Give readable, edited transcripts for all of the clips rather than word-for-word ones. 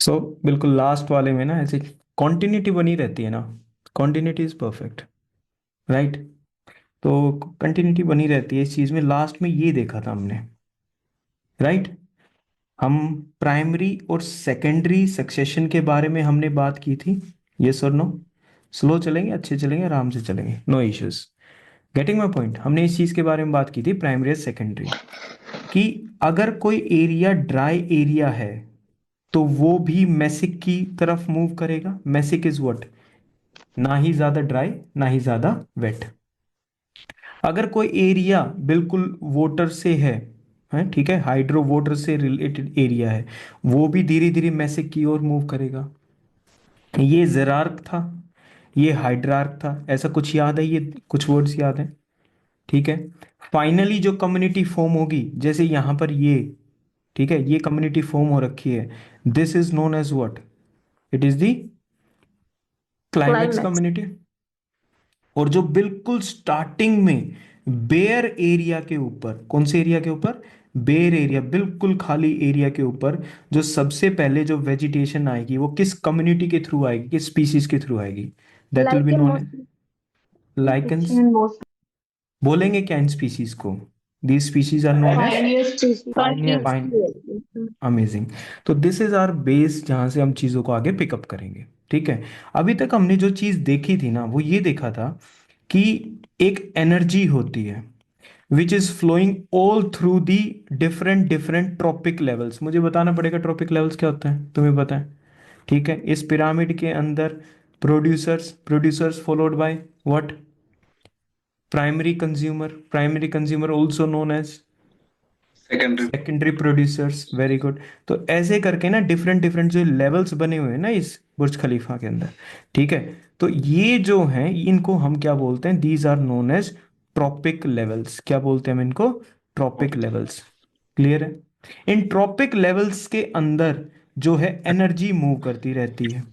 सो बिल्कुल लास्ट वाले में ना ऐसे कॉन्टिन्यूटी बनी रहती है ना। Continuity is perfect, right. तो कंटिन्यूटी बनी रहती है इस चीज में। लास्ट में ये देखा था हमने, राइट। हम प्राइमरी और सेकेंडरी सक्सेशन के बारे में हमने बात की थी, यस और नो। स्लो चलेंगे, अच्छे चलेंगे, आराम से चलेंगे, no issues. Getting my point. हमने इस चीज के बारे में बात की थी, प्राइमरी और सेकेंडरी, कि अगर कोई एरिया ड्राई एरिया है तो वो भी मैसिक की तरफ मूव करेगा। Mesic is what? ना ही ज्यादा ड्राई ना ही ज्यादा वेट। अगर कोई एरिया बिल्कुल वोटर से है ठीक है, हाइड्रो वोटर से रिलेटेड एरिया है, वो भी धीरे धीरे मैसिक की ओर मूव करेगा। ये जेरार्क था, ये हाइड्रार्क था, ऐसा कुछ याद है? ये कुछ वर्ड्स याद है? ठीक है। फाइनली जो कम्युनिटी फॉर्म होगी, जैसे यहां पर ये, ठीक है, ये कम्युनिटी फॉर्म हो रखी है, this is known as what? It is the climax climax. Community. और जो बिल्कुल स्टार्टिंग में बेयर एरिया के ऊपर, कौन से एरिया के ऊपर? बेयर एरिया, बिल्कुल खाली एरिया के ऊपर जो सबसे पहले जो वेजिटेशन आएगी वो किस कम्युनिटी के थ्रू आएगी, किस स्पीसीज के थ्रू आएगी? That will be lichen known as mostly. Lichens. बोलेंगे क्या इन स्पीसीज को? These species are known as Pioneer species. Pioneers. Fine. Amazing. तो दिस इज आवर बेस जहां से हम चीजों को आगे पिकअप करेंगे। ठीक है। अभी तक हमने जो चीज देखी थी ना, वो ये देखा था कि एक एनर्जी होती है which is flowing all through the different different trophic levels. मुझे बताना पड़ेगा ट्रॉपिक लेवल्स क्या होता है, तुम्हें पता है? ठीक है। इस पिरामिड के अंदर producers, producers followed by what? Primary consumer, primary consumer also known as Secondary. Secondary producers. Very good. तो ऐसे करके ना डिफरेंट डिफरेंट जो लेवल्स बने हुए हैं ना इस बुर्ज खलीफा के अंदर, ठीक है। तो ये जो हैं इनको हम क्या बोलते हैं? These are known as trophic levels. क्या बोलते हैं हम इनको? Trophic levels. क्लियर है? इन ट्रॉपिक लेवल्स के अंदर जो है एनर्जी मूव करती रहती है।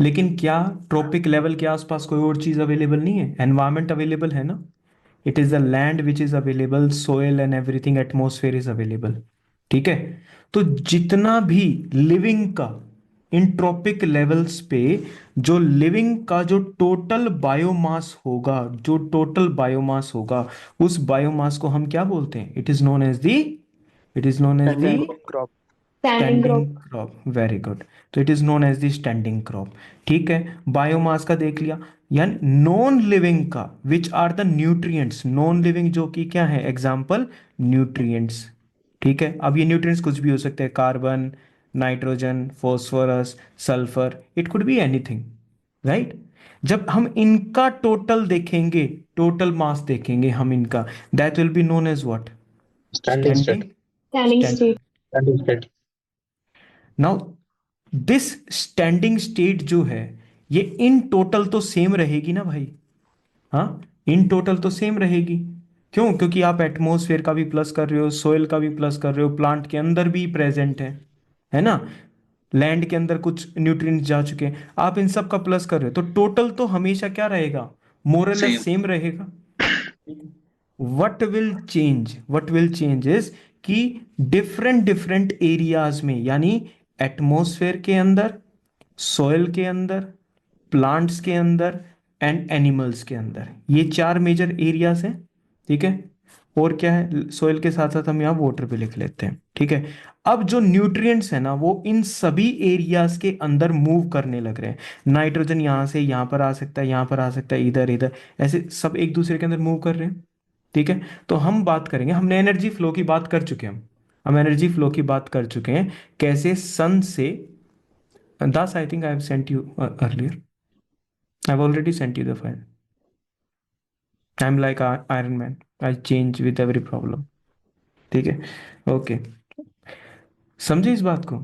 लेकिन क्या ट्रॉपिक लेवल के आसपास कोई और चीज अवेलेबल नहीं है? एनवायरमेंट अवेलेबल है ना। It is the land which is available, soil and everything, atmosphere is available. ठीक है। तो जितना भी लिविंग का इन ट्रॉपिक लेवल्स पे, जो लिविंग का जो टोटल बायोमास होगा, जो टोटल बायोमास होगा, उस बायोमास को हम क्या बोलते हैं? It is known as the, it is known as the Standing crop. Standing standing crop. Crop. Very good. तो it is known as the standing crop. ठीक है। बायोमास का देख लिया। यानी नॉन लिविंग का which are the nutrients, non living जो कि क्या है? Example nutrients. ठीक है। अब ये न्यूट्रिएंट्स कुछ भी हो सकते हैं, carbon, nitrogen, phosphorus, sulphur, it could be anything, right. जब हम इनका टोटल देखेंगे, टोटल मास देखेंगे हम इनका, that will be known as what? Standing standing. state. Standing state. Standing state. Now this standing state जो है, ये इन टोटल तो सेम रहेगी ना भाई? हाँ, इन टोटल तो सेम रहेगी। क्यों? क्योंकि आप एटमॉस्फेयर का भी प्लस कर रहे हो, सोयल का भी प्लस कर रहे हो, प्लांट के अंदर भी प्रेजेंट है ना। लैंड के अंदर कुछ न्यूट्रिएंट्स जा चुके हैं, आप इन सब का प्लस कर रहे हो, तो टोटल तो हमेशा क्या रहेगा? मोरलेस Same. सेम रहेगा। What will change, what will change is कि डिफरेंट डिफरेंट एरियाज में, यानी एटमॉस्फेयर के अंदर, सॉइल के अंदर, प्लांट्स के अंदर एंड एनिमल्स के अंदर, ये चार मेजर एरियाज हैं। ठीक है। और क्या है? सॉइल के साथ साथ हम यहाँ वाटर भी लिख लेते हैं। ठीक है। अब जो न्यूट्रिएंट्स है ना, वो इन सभी एरियाज के अंदर मूव करने लग रहे हैं। नाइट्रोजन यहाँ से यहाँ पर आ सकता है, यहाँ पर आ सकता है, इधर इधर, ऐसे सब एक दूसरे के अंदर मूव कर रहे हैं। ठीक है। तो हम बात करेंगे, हमने एनर्जी फ्लो की बात कर चुके हैं, हम एनर्जी फ्लो की बात कर चुके हैं। कैसे सन से, दास I think I have sent you earlier, I have already sent you the file. I am like Iron Man, I change with every problem. ठीक है। ओके। समझे इस बात को?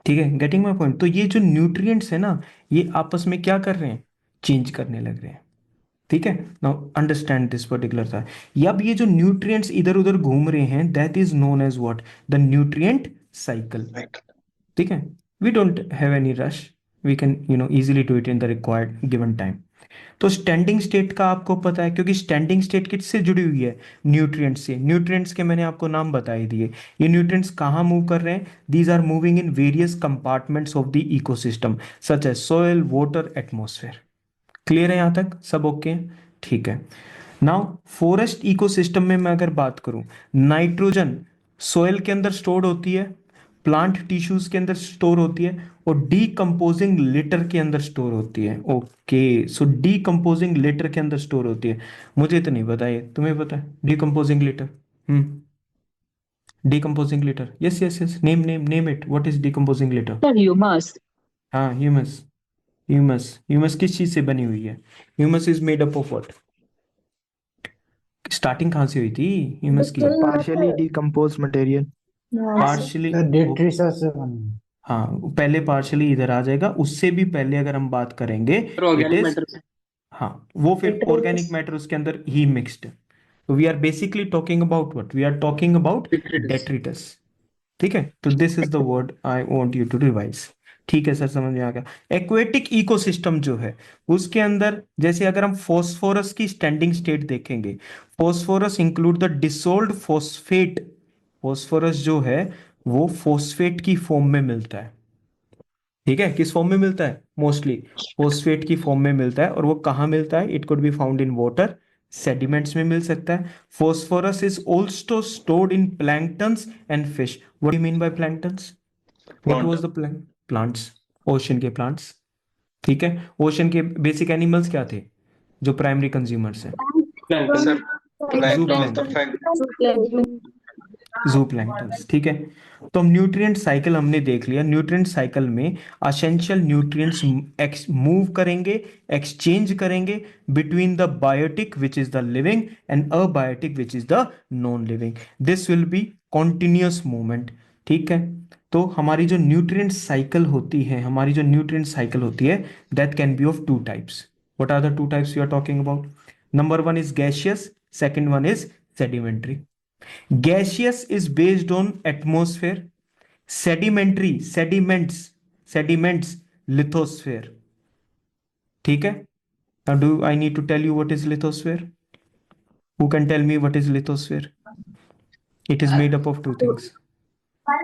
ठीक है। Getting my point. तो ये जो न्यूट्रिएंट्स है ना, ये आपस में क्या कर रहे हैं? चेंज करने लग रहे हैं। ठीक है। नाउ अंडरस्टैंड दिस पर्टिकुलर था। अब ये जो न्यूट्रिएंट्स इधर उधर घूम रहे हैं, that is known as what? The nutrient cycle. Right. ठीक है। We don't have any rush, we can easily do it in the required given time. तो स्टैंडिंग स्टेट का आपको पता है, क्योंकि स्टैंडिंग स्टेट किससे जुड़ी हुई है? न्यूट्रिएंट्स से। न्यूट्रिएंट्स के मैंने आपको नाम बता ही दिए। ये न्यूट्रिएंट्स कहाँ मूव कर रहे हैं? These are moving in various compartments of the ecosystem such as soil, water, atmosphere. Clear है यहां तक? सब ओके? ठीक है। नाउ फॉरेस्ट इकोसिस्टम में मैं अगर बात करूं, नाइट्रोजन सोयल के अंदर स्टोर होती है, प्लांट टिश्यूज के अंदर स्टोर होती है, और डीकंपोजिंग लिटर के अंदर स्टोर होती है। ओके, सो डीकंपोजिंग लिटर के अंदर स्टोर होती है। मुझे तो नहीं पता, ये तुम्हें पता है decomposing litter? Decomposing litter, yes yes yes, name it, what is decomposing litter? Sir, humus. हाँ, ह्यूमस। ह्यूमस किस चीज से बनी हुई है? Humus is made up of what? Starting कहाँ से हुई थी ह्यूमस की? partially decomposed material. Partially. Detritus से बनी। हाँ, पहले पार्शियली इधर आ जाएगा, उससे भी पहले अगर हम बात करेंगे इट ऑर्गेनिक इज, मैटर। हाँ, वो फिर ऑर्गेनिक मैटर उसके अंदर ही मिक्स्ड। तो we are basically talking about what? We are talking about detritus. ठीक है, तो this is the word I want you to revise. ठीक है सर, समझ में आ गया। एक्वेटिक इकोसिस्टम जो है उसके अंदर, जैसे अगर हम फॉस्फोरस की स्टैंडिंग स्टेट देखेंगे, phosphorus include the dissolved phosphate. Phosphorus जो है वो फॉस्फेट की फॉर्म में मिलता है। ठीक है, किस फॉर्म में मिलता है? मोस्टली फॉस्फेट की फॉर्म में मिलता है। और वो कहाँ मिलता है? It could be found in water, sediments में मिल सकता है। Phosphorus is also stored in planktons and fish. What do you mean by planktons? What was the plants? Ocean के प्लांट्स। ठीक है, ओशन के बेसिक एनिमल्स क्या थे जो प्राइमरी कंज्यूमर्स हैं? सर, जू प्लैंक्टन, जू प्लैंक्टन्स। ठीक है, तो हम न्यूट्रिएंट साइकिल हमने देख लिया। न्यूट्रिएंट साइकिल में असेंशियल न्यूट्रिएंट्स मूव करेंगे, एक्सचेंज करेंगे between the biotic which is the living and abiotic which is the non living. This will be continuous movement. ठीक है, तो हमारी जो न्यूट्रिएंट साइकिल होती है, हमारी जो न्यूट्रिएंट साइकिल होती है, that can be of two types. What are the two types we are talking about? Number one is gaseous, second one is sedimentary. Gaseous is based on atmosphere. Sedimentary, sediments, lithosphere. ठीक है? Now do I need to tell you what is lithosphere? Who can tell me what is lithosphere? It is made up of two things.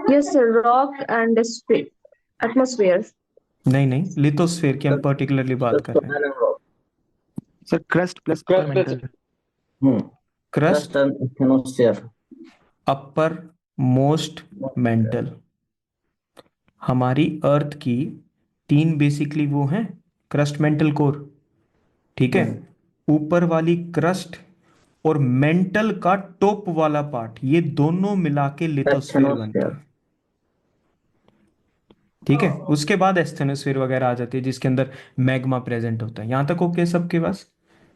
Yes, sir, rock and atmosphere. नहीं, lithosphere की हम particularly बात कर रहे हैं। Sir, crust plus upper mantle. Crust, and atmosphere. upper most mantle। हमारी अर्थ की तीन बेसिकली वो हैं, क्रस्ट, मेंटल, कोर। ठीक है, ऊपर वाली क्रस्ट और मेंटल का टॉप वाला पार्ट, ये दोनों मिला के लिथोस्फीयर बनता है। ठीक है, उसके बाद एस्थेनोस्फीयर वगैरह आ जाती है जिसके अंदर मैग्मा प्रेजेंट होता है। यहां तक ओके सबके पास?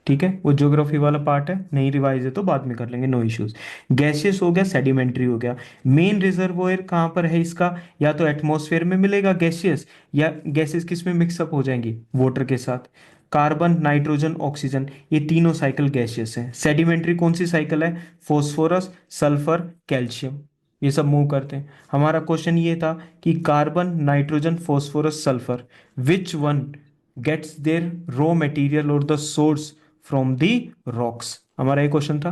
ठीक है, वो ज्योग्राफी वाला पार्ट है, नहीं रिवाइज है तो बाद में कर लेंगे, नो इश्यूज। गैसियस हो गया, सेडिमेंट्री हो गया। मेन रिजर्वोयर कहाँ पर है इसका? या तो एटमॉस्फेयर में मिलेगा गैसियस, या गैसेस किस में मिक्सअप हो जाएंगी? वाटर के साथ। कार्बन, नाइट्रोजन, ऑक्सीजन, ये तीनों साइकिल गैसियस है। सेडिमेंट्री कौन सी साइकिल है? फॉस्फोरस, सल्फर, कैल्शियम, ये सब मूव करते हैं। हमारा क्वेश्चन ये था कि carbon, nitrogen, phosphorus, sulphur, which one gets their raw material और the source from the rocks? हमारा ये क्वेश्चन था।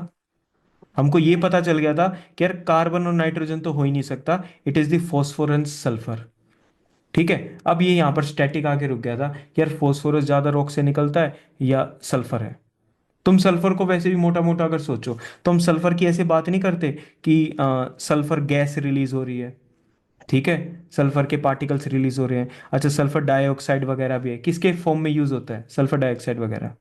हमको ये पता चल गया था कि यार कार्बन और नाइट्रोजन तो हो ही नहीं सकता, it is the phosphorus sulphur. ठीक है, अब ये यहां पर स्टैटिक आके रुक गया था कि यार फॉस्फोरस ज्यादा रॉक से निकलता है या सल्फर है। तुम सल्फर को वैसे भी मोटा मोटा अगर सोचो तो हम सल्फर की ऐसे बात नहीं करते कि सल्फर गैस रिलीज हो रही है। ठीक है, सल्फर के पार्टिकल्स रिलीज हो रहे हैं। अच्छा, सल्फर डाइऑक्साइड वगैरह भी है, किसके फॉर्म में यूज होता है सल्फर डाइऑक्साइड वगैरह?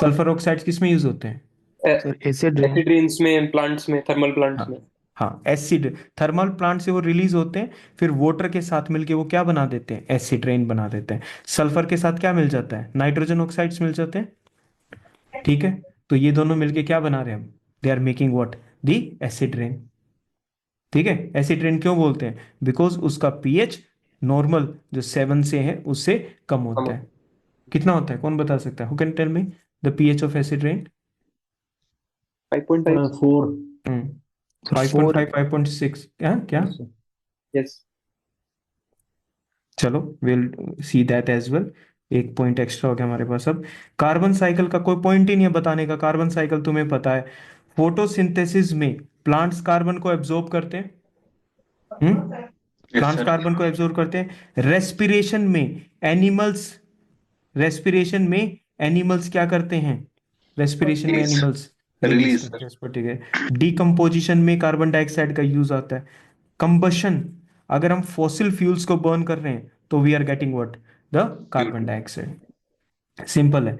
सल्फर ऑक्साइड किस में यूज होते हैं? Sir, acid rain. Acid rains में, प्लांट्स में, थर्मल प्लांट्स हाँ, में। हाँ, एसिड थर्मल प्लांट से वो रिलीज होते हैं, फिर वाटर के साथ मिलके वो क्या बना देते हैं? एसिड रेन बना देते हैं। सल्फर के साथ क्या मिल जाता है? नाइट्रोजन ऑक्साइड्स मिल जाते हैं। ठीक है, तो ये दोनों मिलके क्या बना रहे हैं हम? They are making what? The acid rain. ठीक है, एसिड रेन क्यों बोलते हैं? बिकॉज उसका पीएच नॉर्मल जो 7 से है उससे कम होता है। कितना होता है, कौन बता सकता है? Who can tell me the pH of acid rain? 5.5। 4. 5.5, 5.6, क्या? यस। चलो, we'll see that as well. एक पॉइंट एक्स्ट्रा हो गया हमारे पास। अब कार्बन साइकिल का कोई पॉइंट ही नहीं है बताने का। कार्बन साइकिल तुम्हें पता है, फोटोसिंथेसिस में प्लांट्स कार्बन को एब्जॉर्ब करते हैं। Yes, plants sir. कार्बन को एब्जॉर्ब करते हैं। एनिमल्स रेस्पिरेशन में एनिमल्स क्या करते हैं? रेस्पिरेशन में Release. एनिमल्स रिलीज Release, करते हैं, ठीक है। डिकम्पोजिशन में कार्बन डाइऑक्साइड का यूज आता है। कंबशन, अगर हम फॉसिल फ्यूल्स को बर्न कर रहे हैं तो we are getting what? The carbon dioxide. Simple है।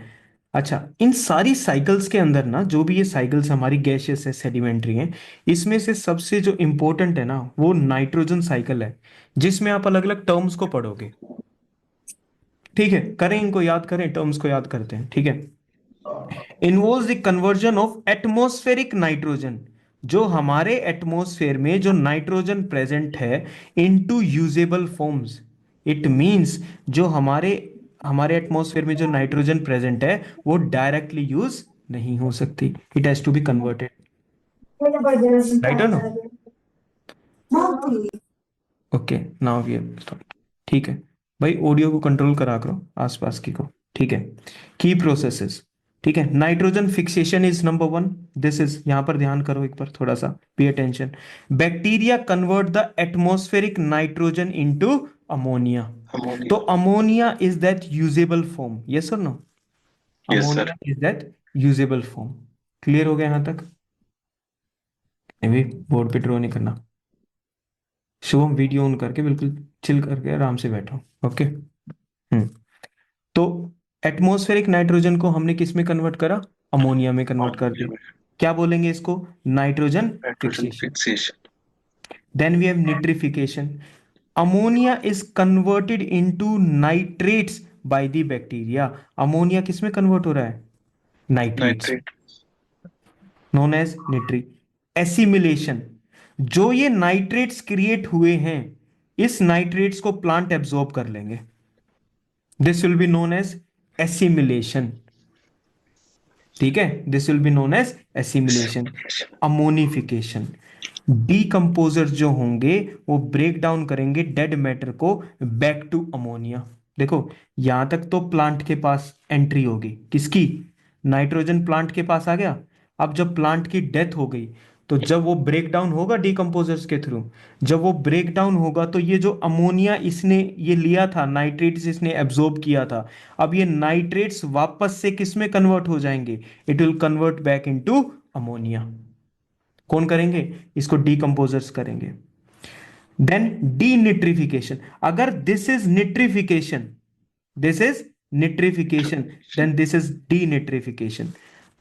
अच्छा, इन सारी साइकिल्स के अंदर ना, जो भी ये साइकिल्स हमारी गैसियस है, सेडिमेंट्री हैं, इसमें से सबसे जो इंपॉर्टेंट है ना, वो नाइट्रोजन साइकिल है, जिसमें आप अलग अलग टर्म्स को पढ़ोगे। ठीक है, करें इनको याद करें, टर्म्स को याद करते हैं, ठीक है। Involves the conversion of atmospheric nitrogen, जो हमारे एटमॉस्फेयर में जो नाइट्रोजन प्रेजेंट है, into usable forms. It means जो हमारे हमारे एटमॉस्फेयर में जो नाइट्रोजन प्रेजेंट है वो डायरेक्टली यूज नहीं हो सकती, it has to be converted, right और no? Okay, now we start. ठीक है भाई, ऑडियो को कंट्रोल करा करो आसपास की को, ठीक है। की प्रोसेसेस, ठीक है। Nitrogen fixation is number one. This is, यहां पर ध्यान करो एक बार थोड़ा सा, pay attention. Bacteria convert the atmospheric nitrogen into ammonia. Ammonia. तो ammonia is that usable form, yes और no? Yes, sir. Ammonia is that usable form. Clear हो गया यहां तक? बोर्ड पे ड्रॉ नहीं करना। शुभम वीडियो ऑन करके बिल्कुल चिल करके आराम से बैठो, ओके। तो एटमॉस्फेरिक नाइट्रोजन को हमने किस में कन्वर्ट करा? अमोनिया में कन्वर्ट कर Ammonia. दिया। क्या बोलेंगे इसको? Nitrogen Nitrogen fixation. fixation. Then we have nitrification. Ammonia is converted into nitrates by the bacteria. Ammonia किस में कन्वर्ट हो रहा है? Nitrates, Nitrate. नोन एज निट्री। एसिमिलेशन, जो ये नाइट्रेट्स क्रिएट हुए हैं, इस नाइट्रेट्स को प्लांट एब्जॉर्ब कर लेंगे। This will be known as assimilation, ठीक है। This will be known as assimilation. Ammonification, decomposers जो होंगे वो ब्रेक डाउन करेंगे डेड मैटर को बैक टू अमोनिया। देखो, यहां तक तो प्लांट के पास एंट्री होगी, किसकी? नाइट्रोजन प्लांट के पास आ गया। अब जब प्लांट की डेथ हो गई, तो जब वो ब्रेक डाउन होगा डीकंपोजर्स के थ्रू, जब वो ब्रेक डाउन होगा तो ये जो अमोनिया इसने ये लिया था, नाइट्रेट्स इसने एब्जॉर्ब किया था, अब ये नाइट्रेट्स वापस से किस में कन्वर्ट हो जाएंगे? It will convert back into ammonia. कौन करेंगे इसको? डीकंपोजर्स करेंगे। देन डीनिट्रिफिकेशन, अगर this is nitrification, this is nitrification, then this is denitrification.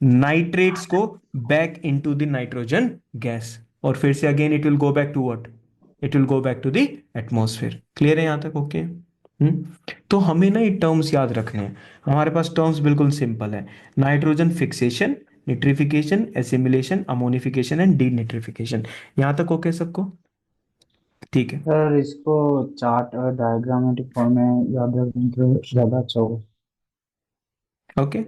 Nitrates को back into the nitrogen gas, और फिर से again it will go back to what? It will go back to the atmosphere. Clear है यहां तक? Okay. तो हमें ना ये टर्म्स याद रखने हैं। हमारे पास टर्म्स बिल्कुल सिंपल है। Nitrogen fixation, nitrification, assimilation, ammonification and denitrification. यहां तक ओके सबको? ठीक है, सर इसको चार्ट और डायग्रामेटिक फॉर्म में याद रखें तो ज्यादा अच्छा होगा। Okay.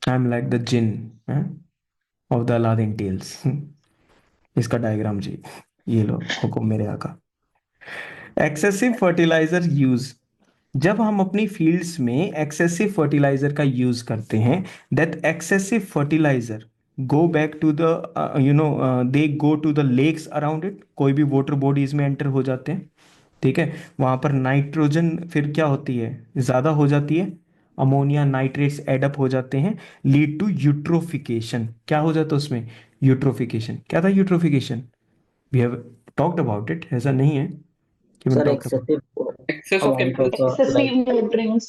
I am like the jinn of the Aladdin tales. इसका डायग्राम जी, ये लो हुक्म मेरे आका। एक्सेसिव फर्टिलाइजर यूज, जब हम अपनी फील्ड्स में एक्सेसिव फर्टिलाइजर का यूज करते हैं, that excessive fertiliser go back to the they go to the lakes around it. कोई भी वाटर बॉडीज में एंटर हो जाते हैं, ठीक है। वहां पर नाइट्रोजन फिर क्या होती है? ज्यादा हो जाती है। अमोनिया नाइट्रेट्स एडअप हो जाते हैं, लीड टू यूट्रोफिकेशन। क्या हो जाता है उसमें? यूट्रोफिकेशन। क्या था eutrophication? We have talked about it, ऐसा नहीं है कि मैंने sir talked about. Excess of amount chemicals. of Excessive nutrients.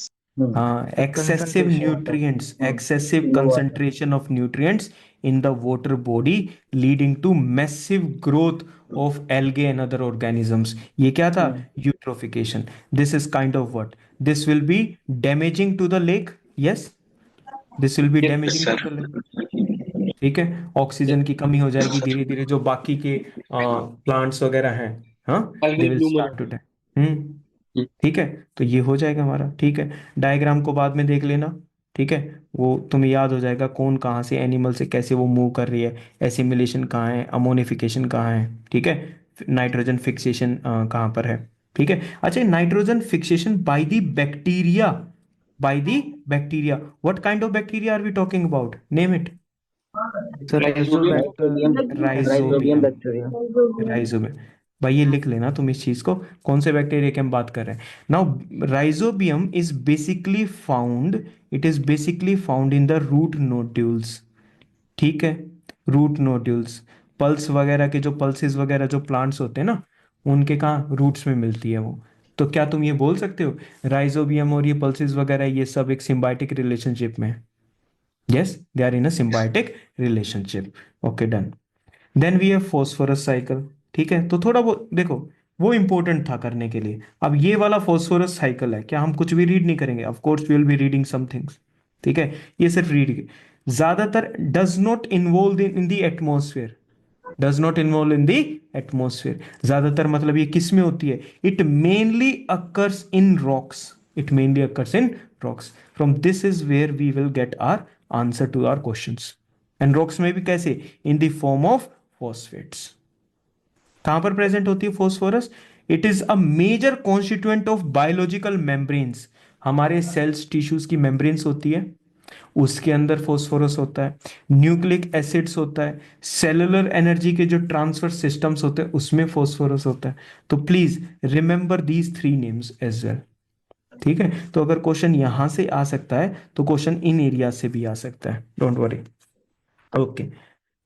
हाँ, excessive Concentration. nutrients, excessive low water. concentration of nutrients in the water body, leading to massive growth of algae and other organisms. ये क्या था? Eutrophication. This is kind of what? This will be damaging to the lake. Yes, this will be Yes, damaging sir. to the lake. ठीक है, oxygen की कमी हो जाएगी धीरे धीरे, जो बाकी के प्लांट्स वगैरह हैं, हाँ, Algal दे विल bloom हो स्टार्ट टू डाई। ठीक है, तो ये हो जाएगा हमारा, ठीक है। डायग्राम को बाद में देख लेना, ठीक है। वो तुम्हें याद हो जाएगा कौन कहाँ से एनिमल से कैसे वो मूव कर रही है, एसिमिलेशन कहाँ है, अमोनिफिकेशन कहाँ है, ठीक है, नाइट्रोजन फिक्सेशन कहाँ पर है। ठीक है। अच्छा, nitrogen fixation by the bacteria, what kind of bacteria are we talking about, name it. Sir, Rhizobium. Azobacter. Rhizobium Rhizobium, bacteria. Rhizobium. भाई ये लिख लेना तुम इस चीज को, कौन से बैक्टीरिया की हम बात कर रहे हैं। Now Rhizobium is basically found, it is basically found in the root nodules. ठीक है, रूट नोड्यूल्स, पल्स वगैरह के जो पल्सेस वगैरह जो प्लांट्स होते हैं ना, उनके कहाँ रूट्स में मिलती है वो। तो क्या तुम ये बोल सकते हो राइजोबियम और ये पल्सेस वगैरह ये सब एक सिम्बायोटिक रिलेशनशिप में है? Yes, they are in a symbiotic relationship. Okay, done. Then we have phosphorus cycle. ठीक है, तो थोड़ा वो देखो, वो इंपॉर्टेंट था करने के लिए। अब ये वाला फॉस्फोरस साइकिल है, क्या हम कुछ भी रीड नहीं करेंगे? Of course we will be reading some things. ठीक है, ये सिर्फ रीड, ज्यादातर does not involve in the atmosphere, does not involve in the atmosphere. ज्यादातर मतलब ये किस में होती है? It mainly occurs in rocks, it mainly occurs in rocks. From this is where we will get our answer to our questions. And rocks में भी कैसे? In the form of phosphates. कहां पर प्रेजेंट होती है phosphorus? It is a major constituent of biological membranes. हमारे cells tissues की membranes होती है, उसके अंदर फॉस्फोरस होता है, न्यूक्लिक एसिड्स होता है, सेलुलर एनर्जी के जो ट्रांसफर सिस्टम्स होते हैं उसमें फॉस्फोरस होता है। तो please remember these three names as well. ठीक है, तो अगर क्वेश्चन यहां से आ सकता है तो क्वेश्चन इन एरिया से भी आ सकता है, डोंट वरी। ओके,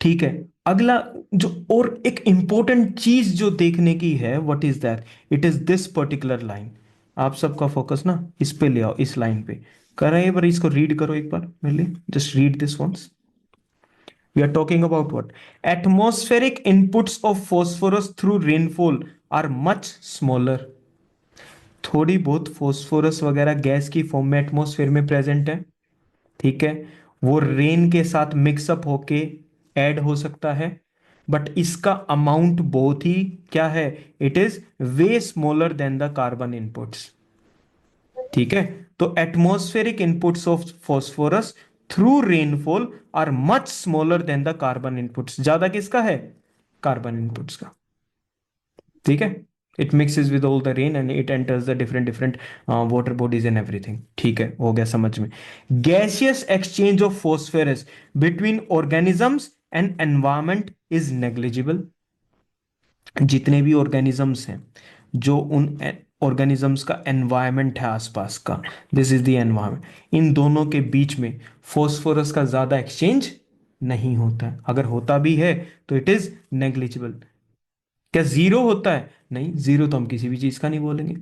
ठीक है। अगला जो और एक इंपॉर्टेंट चीज जो देखने की है, what is that? It is this particular line. आप सबका फोकस ना इस पे ले आओ, इस लाइन पे। कर रहे हैं, पर इसको रीड करो एक बार मेरे लिए, just read this once. We are talking about what? Atmospheric inputs of phosphorus through rainfall are much smaller. थोड़ी बहुत फॉस्फोरस वगैरह गैस की फॉर्म में एटमॉस्फेयर में प्रेजेंट है। ठीक है, वो रेन के साथ मिक्सअप होके ऐड हो सकता है, बट इसका अमाउंट बहुत ही क्या है? It is way smaller than the carbon inputs. ठीक है, तो atmospheric inputs of phosphorus through rainfall are much smaller than the carbon inputs. ज्यादा किसका है? कार्बन इनपुट्स का। ठीक है, it mixes with all the rain and it enters the different different water bodies and everything. ठीक है, हो गया समझ में। Gaseous exchange of phosphorus between organisms and environment is negligible. जितने भी ऑर्गेनिजम्स हैं, जो उन ऑर्गेनिजम्स का एनवायरमेंट है आसपास का, दिस इज द एनवायरमेंट, इन दोनों के बीच में फॉस्फोरस का ज्यादा एक्सचेंज नहीं होता है। अगर होता भी है तो इट इज नेग्लिजिबल। क्या जीरो होता है? नहीं, जीरो तो हम किसी भी चीज का नहीं बोलेंगे।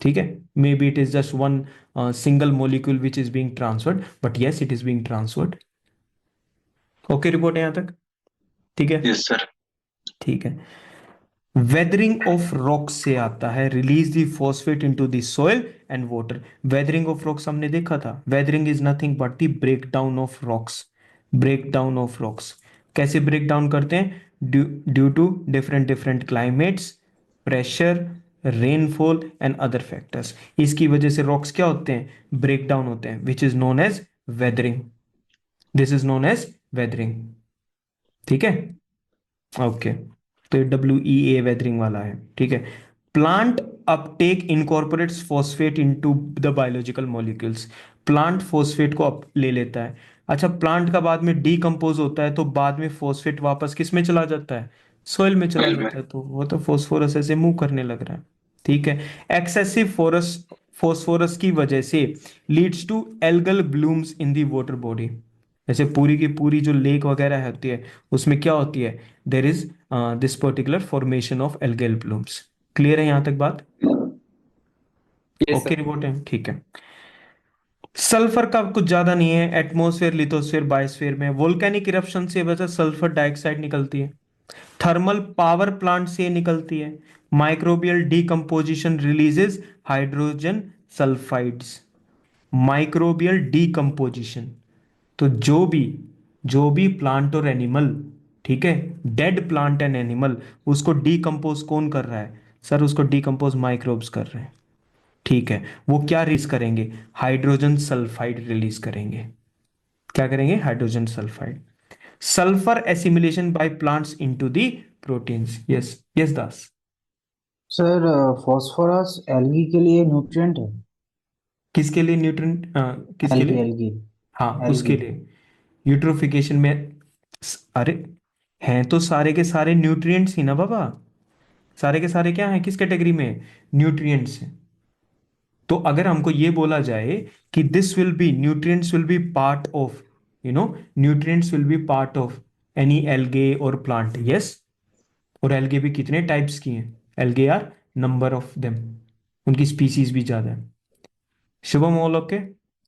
ठीक है, may be it is just one single molecule which is being transferred, but yes it is being transferred. Okay, report है यहां तक? ठीक है, Yes, sir. ठीक है। वेदरिंग ऑफ रॉक्स से आता है, release the phosphate into the soil and water. Weathering of rocks हमने देखा था, weathering is nothing but the break down of rocks. Break down of rocks कैसे ब्रेक डाउन करते हैं? Due to different different climates, pressure, rainfall and other factors. इसकी वजह से rocks क्या होते हैं? ब्रेक डाउन होते हैं, which is known as weathering. This is known as weathering. ठीक है, ओके। तो WEA वेदरिंग वाला है। ठीक है, plant Uptake incorporates phosphate into the biological molecules. Plant phosphate को ले लेता है। अच्छा, प्लांट का बाद में डीकंपोज होता है तो बाद में फॉस्फेट वापस किस में चला जाता है? सॉइल में चला Soil में. जाता है। तो वो तो फॉस्फोरस ऐसे मूव करने लग रहा है। ठीक है, एक्सेसिव फॉस्फोरस की वजह से leads to algal blooms in the water body. जैसे पूरी की पूरी जो लेक वगैरह होती है उसमें क्या होती है? There is this particular formation of algal blooms. Clear है यहां तक बात? Yes, okay, sir. रिपोर्ट है, ठीक है। सल्फर का कुछ ज्यादा नहीं है, एटमॉस्फेयर, लिथोस्फेयर, बायोस्फेयर में वोल्केनिक इरप्शन से वजह सल्फर डाइऑक्साइड निकलती है, थर्मल पावर प्लांट से निकलती है, microbial decomposition releases hydrogen sulphides. Microbial decomposition, तो जो भी प्लांट और एनिमल, ठीक है, डेड प्लांट एंड एनिमल, उसको डीकम्पोज कौन कर रहा है? सर उसको डीकम्पोज माइक्रोब्स कर रहे हैं। ठीक है, वो क्या रिलीज करेंगे? हाइड्रोजन सल्फाइड रिलीज करेंगे। क्या करेंगे? Hydrogen sulphide. Sulphur assimilation by plants into the proteins. Yes, yes Das. Sir phosphorus algae के लिए न्यूट्रिएंट है। किसके लिए न्यूट्रिएंट, किसके एल्गी लिए? एल्गी हाँ, एल्गी। उसके लिए यूट्रोफिकेशन में। अरे, हैं तो सारे के सारे न्यूट्रिएंट्स ही ना बाबा। सारे के सारे क्या हैं, किस कैटेगरी में? न्यूट्रिएंट्स हैं। तो अगर हमको ये बोला जाए कि this will be, nutrients will be part of, nutrients will be part of any algae और प्लांट, यस। और एल्गे भी कितने टाइप्स की हैं? Algae are number of them, उनकी स्पीसीज भी ज्यादा है। Shubham, all okay?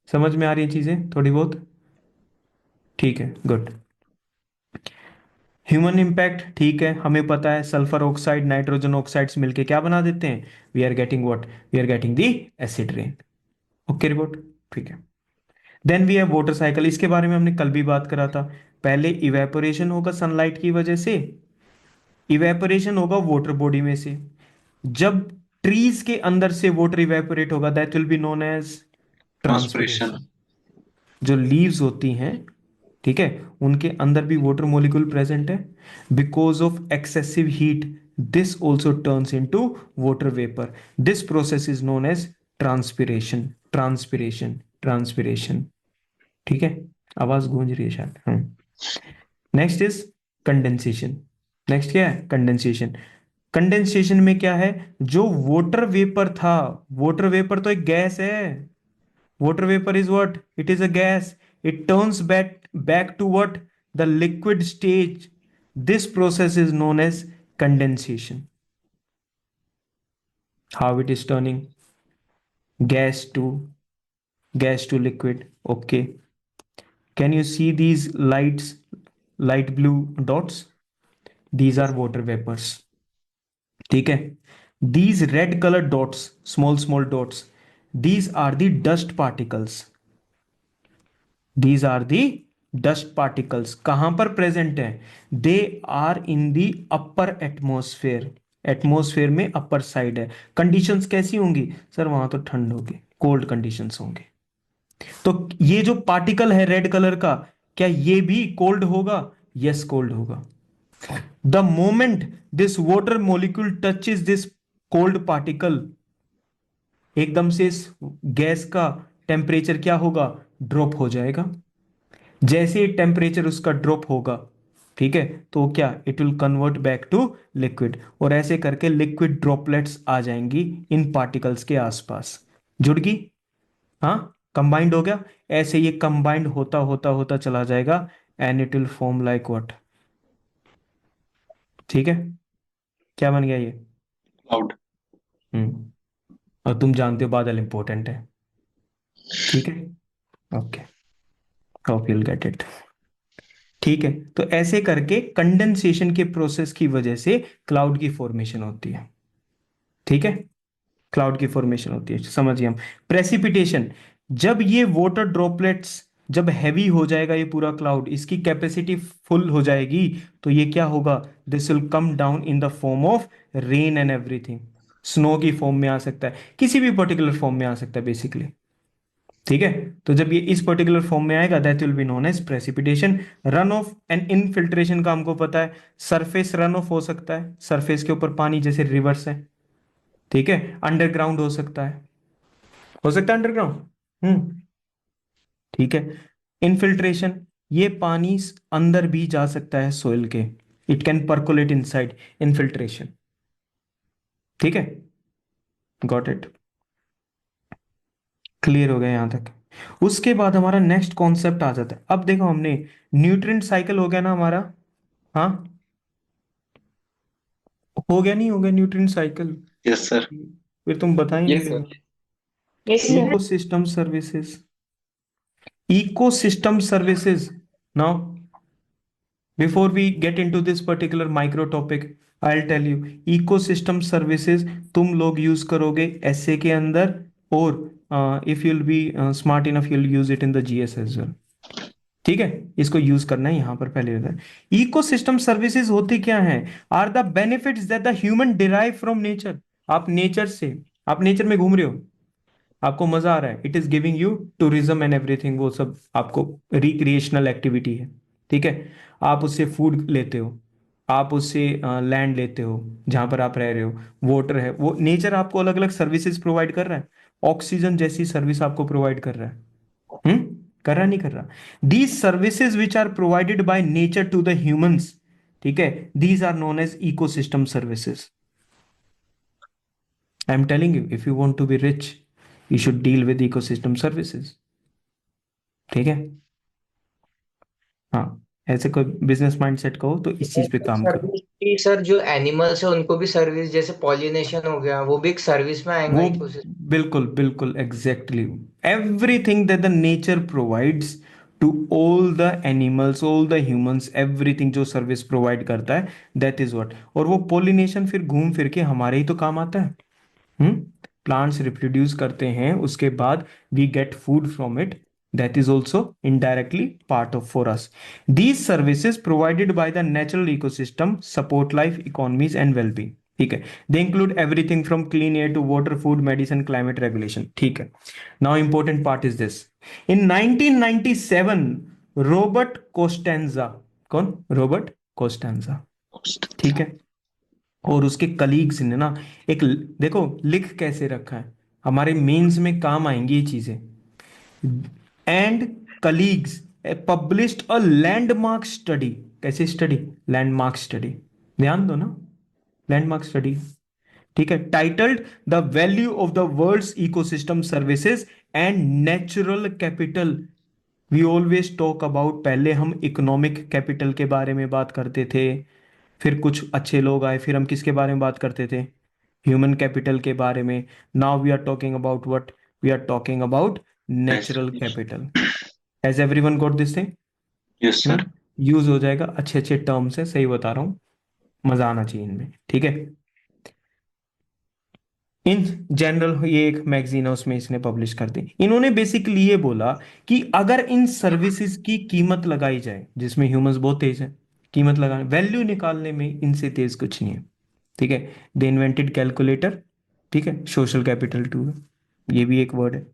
समझ में आ रही है चीजें थोड़ी बहुत? ठीक है, गुड। ह्यूमन इम्पैक्ट, ठीक है, हमें पता है सल्फर ऑक्साइड नाइट्रोजन ऑक्साइड्स मिलके क्या बना देते हैं? We are getting what? We are getting the acid rain. Okay report, ठीक है। Then we have water cycle, इसके बारे में हमने कल भी बात करा था। पहले इवेपोरेशन होगा सनलाइट की वजह से, इवेपोरेशन होगा वाटर बॉडी में से। जब ट्रीज के अंदर से वाटर इवेपोरेट होगा, that will be known as transpiration. Transpiration. जो लीव्स होती हैं, ठीक है, उनके अंदर भी वाटर मॉलिक्यूल प्रेजेंट है। Because of excessive heat, this also turns into water vapour. This process is known as transpiration, transpiration, transpiration. ठीक है, आवाज गूंज रही है शायद। Next is condensation. नेक्स्ट क्या है? कंडेंसेशन। कंडेंसेशन में क्या है? जो वाटर वेपर था, वाटर वेपर तो एक गैस है। Water vapor is what? It is a gas. It turns back to what? The liquid stage. This process is known as condensation. How it is turning gas to liquid. Okay. Can you see these light blue dots? These are water vapors. ठीक है। These red colored dots, small dots, these are the dust particles. These are the dust particles. कहां पर present है? They are in the upper atmosphere. Atmosphere में upper side है। Conditions कैसी होंगी sir? वहां तो ठंड होगी, कोल्ड कंडीशंस होंगे। तो ये जो पार्टिकल है रेड कलर का, क्या ये भी कोल्ड होगा? यस, कोल्ड होगा। The moment this water molecule touches this cold particle, एकदम से इस गैस का टेम्परेचर क्या होगा? ड्रॉप हो जाएगा। जैसे ही टेम्परेचर उसका ड्रॉप होगा, ठीक है, तो क्या? It will convert back to liquid, और ऐसे करके लिक्विड ड्रॉपलेट्स आ जाएंगी इन पार्टिकल्स के आसपास। जुड़ गई? हाँ, कंबाइंड हो गया। ऐसे ये कंबाइंड होता होता होता चला जाएगा, and it will form like what? ठीक है, क्या बन गया ये? क्लाउड। हम्म। और तुम जानते हो बादल इंपॉर्टेंट है। ठीक है, okay, hope you'll get it. ठीक है, तो ऐसे करके कंडेंसेशन के प्रोसेस की वजह से क्लाउड की फॉर्मेशन होती है। ठीक है, क्लाउड की फॉर्मेशन होती है, समझिए हम। प्रेसिपिटेशन, जब ये वाटर ड्रॉपलेट्स, जब हैवी हो जाएगा ये पूरा क्लाउड, इसकी कैपेसिटी फुल हो जाएगी, तो ये क्या होगा? This will come down in the form of rain and everything. Snow की फॉर्म में आ सकता है, किसी भी पर्टिकुलर फॉर्म में आ सकता है बेसिकली। ठीक है, तो जब ये इस पर्टिकुलर फॉर्म में आएगा, that will be known as precipitation. Run off and infiltration का हमको पता है, सरफेस रन ऑफ हो सकता है, सरफेस के ऊपर पानी, जैसे रिवर्स है। ठीक है, अंडरग्राउंड हो सकता है, हो सकता है अंडरग्राउंड। ठीक है। इनफिल्ट्रेशन, ये पानी अंदर भी जा सकता है सोइल के, it can percolate inside. Infiltration, ठीक है, गॉट इट, क्लियर हो गया यहां तक? उसके बाद हमारा नेक्स्ट कॉन्सेप्ट आ जाता है। अब देखो, हमने न्यूट्रिएंट साइकिल हो गया ना हमारा, हाँ, हो गया नहीं हो गया न्यूट्रिएंट साइकिल? Yes sir. फिर तुम बता ही नहीं यस रहे सर। हो। Yes, sir. Ecosystem services, ecosystem services. Now, before we get into this particular micro topic, I'll tell you, ecosystem services तुम लोग यूज करोगे एसए के अंदर, और if you'll be smart enough you'll use it in the GS as well. ठीक है, इसको use करना है यहां पर पहले होता है। इकोसिस्टम सर्विसेज होती क्या है? Are the benefits that the human derive from nature. आप नेचर से, आप नेचर में घूम रहे हो, आपको मजा आ रहा है, it is giving you tourism and everything, वो सब आपको रिक्रिएशनल एक्टिविटी है। ठीक है, आप उससे फूड लेते हो, आप उससे लैंड लेते हो जहां पर आप रह रहे हो, वाटर है, वो नेचर आपको अलग अलग सर्विसेज प्रोवाइड कर रहा है, ऑक्सीजन जैसी सर्विस आपको प्रोवाइड कर रहा है। कर रहा नहीं कर रहा? These services which are provided by nature to the humans, ठीक है, these are known as ecosystem services. I am telling you, if you want to be rich you should deal with ecosystem services, ठीक है। हाँ, ऐसे कोई business mindset का हो तो इस चीज पे काम करो। सर्विस की सर, जो एनिमल्स है उनको भी सर्विस, जैसे पॉलिनेशन हो गया, वो भी एक सर्विस में आएगा वो इकोसिस्टम। बिल्कुल बिल्कुल exactly, everything that the nature provides to all the animals, all the humans, everything जो सर्विस प्रोवाइड करता है, दैट इज व्हाट। और वो पोलिनेशन फिर घूम फिर के हमारे ही तो काम आता है। हम्म प्लांट्स रिप्रोड्यूस करते हैं, उसके बाद we get food from it, that is also indirectly part of for us. These services provided by the natural ecosystem support life, economies and well-being, ठीक है। They include everything from clean air to water, food, medicine, climate regulation, ठीक है। Now important part is this, in 1997 Robert कोस्टेंजा, कौन? Robert कोस्टेंजा, ठीक है, और उसके colleagues ने ना एक देखो लिख कैसे रखा है, हमारे मेंस में काम आएंगी ये चीजें। And colleagues published a landmark study, कैसे स्टडी? लैंडमार्क स्टडी, ध्यान दो ना, लैंडमार्क स्टडी, ठीक है, titled the value of the world's ecosystem services and natural capital. We always talk about, पहले हम इकोनॉमिक कैपिटल के बारे में बात करते थे, फिर कुछ अच्छे लोग आए, फिर हम किसके बारे में बात करते थे? ह्यूमन कैपिटल के बारे में। Now we are talking about what? We are talking about natural capital. Has everyone got this thing? Yes, sir. Use हो जाएगा, अच्छे अच्छे टर्म्स है, सही बता रहा हूँ, मजा आना चाहिए इनमें, ठीक है। इन जनरल ये एक मैगजीन है, उसमें इसने पब्लिश कर दी। इन्होंने बेसिकली ये बोला कि अगर इन सर्विसेज की कीमत लगाई जाए, जिसमें ह्यूमंस बहुत तेज है कीमत लगाने, वैल्यू निकालने में इनसे तेज कुछ नहीं है, ठीक है। दे इन्वेंटेड कैलकुलेटर, ठीक है, सोशल कैपिटल टू, ये भी एक वर्ड है,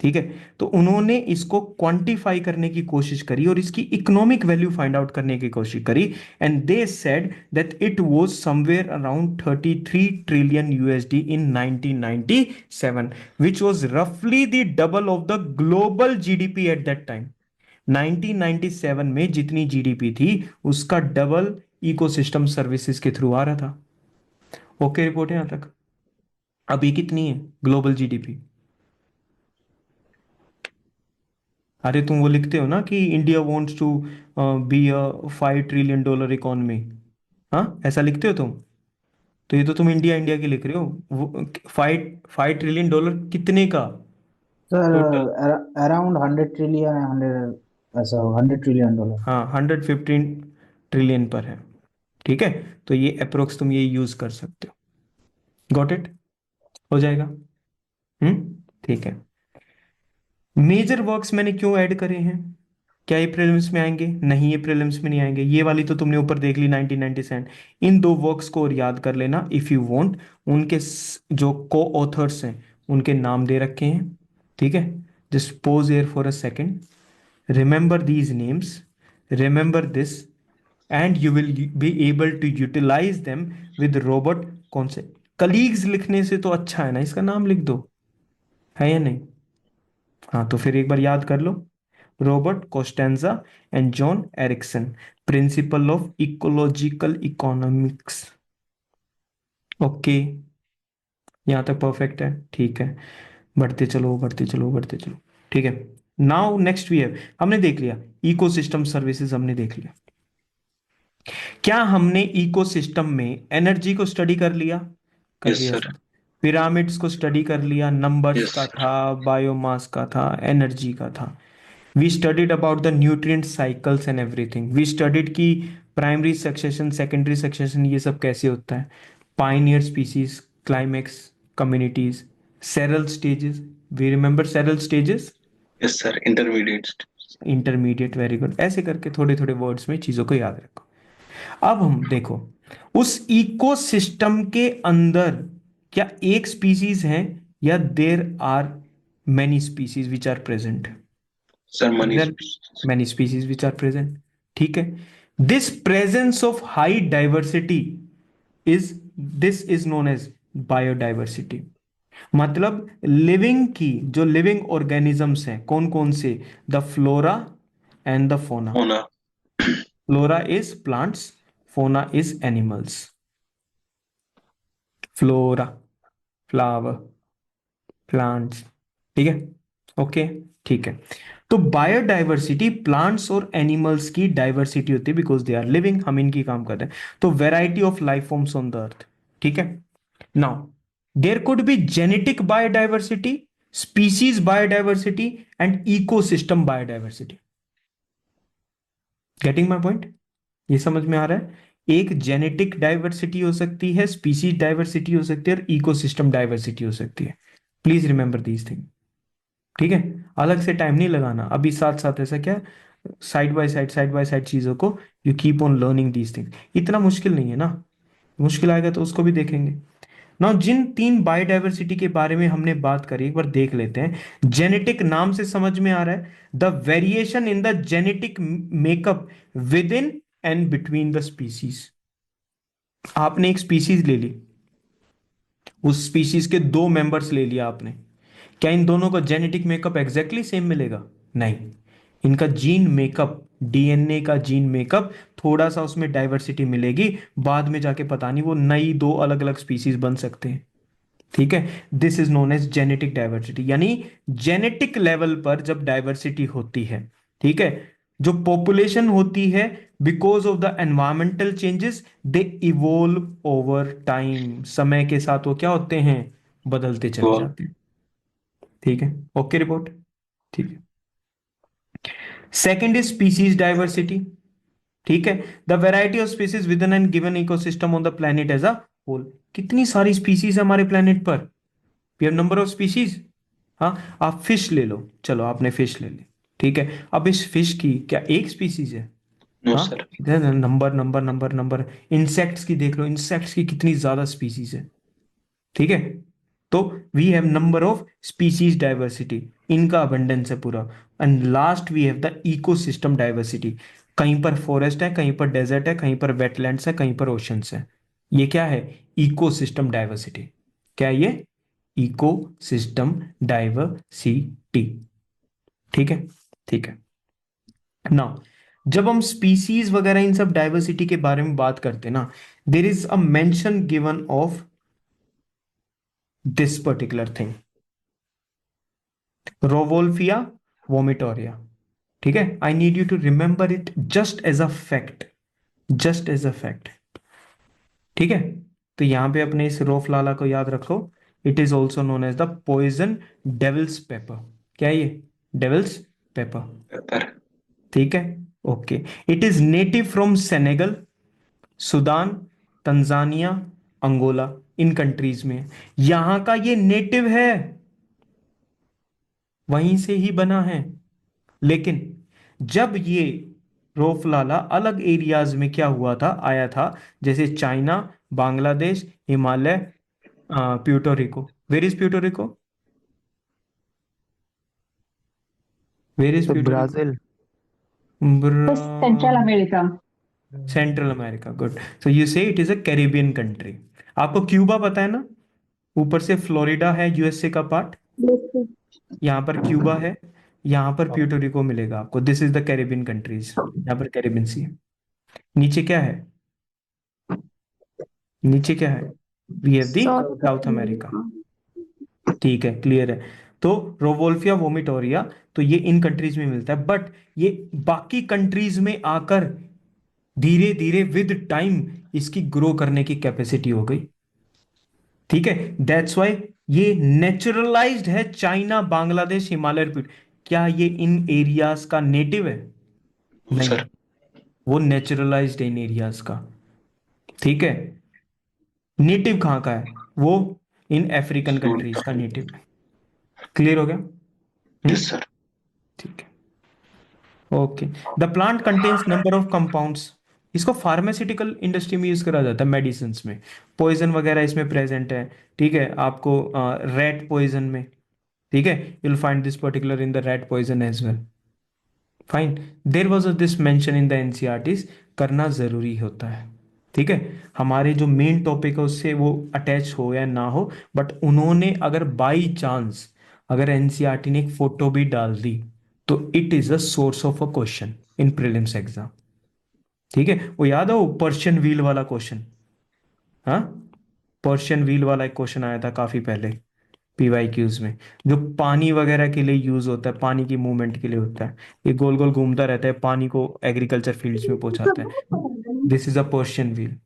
ठीक है। तो उन्होंने इसको क्वांटिफाई करने की कोशिश करी और इसकी इकोनॉमिक वैल्यू फाइंड आउट करने की कोशिश करी, and they said that it was somewhere around 33 trillion USD in 1997, which was roughly the double of the global GDP at that time। 1997 में जितनी जीडीपी थी उसका डबल इकोसिस्टम सर्विसेज के through आ रहा था। ओके, रिपोर्ट है यहां तक? अभी कितनी है ग्लोबल जीडीपी? अरे तुम वो लिखते हो ना कि India wants to be a $5 trillion economy, हाँ ऐसा लिखते हो तुम? तो ये तो तुम इंडिया इंडिया की लिख रहे हो। वो 5 ट्रिलियन डॉलर कितने का सर टोटल? अराउंड 100 ट्रिलियन, 100, ऐसा 100 ट्रिलियन डॉलर। हाँ, 115 ट्रिलियन पर है, ठीक है। तो ये अप्रोक्स तुम ये यूज कर सकते हो, गॉट इट? हो जाएगा। ठीक है। मेजर वर्क्स मैंने क्यों ऐड करे हैं? क्या ये प्रीलिम्स में आएंगे? नहीं, ये प्रीलिम्स में नहीं आएंगे। ये वाली तो तुमने ऊपर देख ली 1997। इन दो वर्क्स को और याद कर लेना इफ यू वांट। उनके जो को ऑथर्स हैं उनके नाम दे रखे हैं, ठीक है। Just pause here for a second, remember these names, remember this, and you will be able to utilise them with robot concept. Colleagues लिखने से तो अच्छा है ना इसका नाम लिख दो, है या नहीं? हाँ, तो फिर एक बार याद कर लो, Robert Costanza and John Ericsson, principle of ecological economics. Okay, यहां तक परफेक्ट है, ठीक है। बढ़ते चलो बढ़ते चलो बढ़ते चलो, ठीक है। नाउ नेक्स्ट वी हैव, हमने देख लिया इकोसिस्टम सर्विसेज, हमने देख लिया। क्या हमने इकोसिस्टम में एनर्जी को स्टडी कर लिया? कर Yes, लिया sir. सर। पिरामिड्स को स्टडी कर लिया, नंबर्स Yes, का sir. था, बायोमास का था, एनर्जी का था। We studied about the nutrient cycles and everything. We studied कि प्राइमरी सक्सेशन, सेकेंडरी सक्सेशन, ये सब कैसे होता है, pioneer species, climax, communities, seral stages. We remember seral stages, Yes, sir. Intermediate. Intermediate, very good. ऐसे करके थोड़े थोड़े वर्ड्स में चीजों को याद रखो। अब हम देखो उस इकोसिस्टम के अंदर क्या एक स्पीसीज है या there are many species which are present? Sir, money. There are many species which are present, ठीक है। This presence of high diversity is this is known as biodiversity. मतलब लिविंग की जो लिविंग ऑर्गेनिजम्स हैं कौन कौन से, द फ्लोरा एंड द फोना. Ona. फ्लोरा इज प्लांट्स, फोना is animals. Flora flower plants. ठीक है, ओके ठीक है. तो बायोडाइवर्सिटी प्लांट्स और एनिमल्स की डाइवर्सिटी होती है बिकॉज दे आर लिविंग, हम इनकी काम कर रहे हैं. तो variety of life forms on the earth. ठीक है. Now there could be genetic biodiversity, species biodiversity and ecosystem biodiversity. Getting my point? ये समझ में आ रहा है? एक जेनेटिक डाइवर्सिटी हो सकती है, स्पीसीज डाइवर्सिटी हो सकती है और इकोसिस्टम डाइवर्सिटी हो सकती है. Please remember these thing. ठीक है, अलग से टाइम नहीं लगाना, अभी साथ साथ ऐसा क्या साइड बाय साइड चीजों को you keep on learning these things. इतना मुश्किल नहीं है ना, मुश्किल आएगा तो उसको भी देखेंगे. नाउ जिन 3 बायोडाइवर्सिटी के बारे में हमने बात करी एक बार देख लेते हैं. जेनेटिक नाम से समझ में आ रहा है, the variation in the genetic makeup with in and between the species. आपने एक स्पीसीज ले ली, उस स्पीशीज के 2 मेंबर्स ले लिया आपने, क्या इन दोनों का जेनेटिक मेकअप एग्जैक्टली सेम मिलेगा? नहीं. इनका जीन मेकअप, डीएनए का जीन मेकअप थोड़ा सा उसमें डाइवर्सिटी मिलेगी, बाद में जाके पता नहीं वो नई 2 अलग अलग स्पीसीज बन सकते हैं. ठीक है, this is known as genetic diversity. यानी जेनेटिक लेवल पर जब डाइवर्सिटी होती है, ठीक है, जो पॉपुलेशन होती है because of the environmental changes they evolve over time. समय के साथ वो क्या होते हैं, बदलते चले Wow. जाते हैं. ठीक है, ओके रिपोर्ट. ठीक है. Second is species diversity. ठीक है, the variety of species within an given ecosystem on the planet as a whole. कितनी सारी स्पीसीज है हमारे प्लेनेट पर, we have number of species. हाँ, आप फिश ले लो, चलो आपने फिश ले ली, ठीक है. अब इस फिश की क्या एक स्पीसीज है? No, हाँ, sir. Number number number number. Insects की देख लो, इंसेक्ट्स की कितनी ज्यादा स्पीसीज है. ठीक है, तो we have number of species diversity, इनका अबंडेंस है पूरा. And last we have the ecosystem diversity. कहीं पर फॉरेस्ट है, कहीं पर डेजर्ट है, कहीं पर वेटलैंड्स है, कहीं पर ओशंस है. ये क्या है? Ecosystem diversity. क्या है ये? Ecosystem diversity. ठीक है, ठीक है. नाउ जब हम स्पीसीज वगैरह इन सब डाइवर्सिटी के बारे में बात करते हैं ना, there is a mention given of this particular thing, Rauvolfia vomitoria. ठीक है, I need you to remember it just as a fact, just as a fact. ठीक है, तो यहां पे अपने इस रोफलाला को याद रखो. It is also known as the poison devil's pepper. क्या है ये? Devil's pepper. Pepper. ठीक है, okay. It is native from Senegal, Sudan, Tanzania, Angola, in countries में. यहां का ये नेटिव है, वहीं से ही बना है. लेकिन जब ये रोफलाला अलग एरियाज में क्या हुआ था, आया था, जैसे China, Bangladesh, Himalaya, Puerto Rico. Where is Puerto Rico? Where is तो Puerto Rico? Brazil. Central America. Central America. Good. So you say it is a Caribbean country. आपको क्यूबा पता है ना, ऊपर से फ्लोरिडा है यूएसए का पार्ट, यहाँ पर क्यूबा है, यहाँ पर प्यूर्टोरिको मिलेगा आपको. This is the Caribbean countries, यहाँ पर कैरिबियन सी है. नीचे क्या है? नीचे क्या है? We have the South America. ठीक है, क्लियर है. तो रोवोल्फिया वोमिटोरिया, तो ये इन कंट्रीज में मिलता है, बट ये बाकी कंट्रीज में आकर धीरे धीरे विद टाइम इसकी ग्रो करने की कैपेसिटी हो गई. ठीक है, दैट्स वाई ये नेचुरलाइज्ड है. चाइना, बांग्लादेश, हिमालय, क्या ये इन एरियाज का नेटिव है? No, नहीं, sir. वो नेचुरलाइज्ड इन एरियाज का. ठीक है, नेटिव कहाँ का है? वो इन अफ्रीकन कंट्रीज का नेटिव है. क्लियर हो गया? Yes, sir. ठीक है, okay. The plant contains number of compounds. इसको फार्मास्यूटिकल इंडस्ट्री में यूज करा जाता है, मेडिसिन में. पॉइजन वगैरह इसमें प्रेजेंट है. ठीक है, आपको रेट पॉइजन में, ठीक है, you'll find this particular in the rat poison as well. Fine. There was this mention in the NCRTs, करना ज़रूरी होता है। ठीक है, हमारे जो मेन टॉपिक है उससे वो अटैच हो या ना हो, बट उन्होंने अगर बाई चांस अगर एनसीईआरटी ने एक फोटो भी डाल दी तो it is a source of a question in prelims exam. ठीक है, वो याद है वो पर्शियन व्हील वाला क्वेश्चन? हाँ, पर्शियन व्हील वाला एक क्वेश्चन आया था काफी पहले पीवाईक्यूज में, जो पानी वगैरह के लिए यूज होता है, पानी की मूवमेंट के लिए होता है। ये गोल गोल घूमता रहता है, पानी को एग्रीकल्चर फील्ड्स में पहुंचाता है। This is a Persian wheel.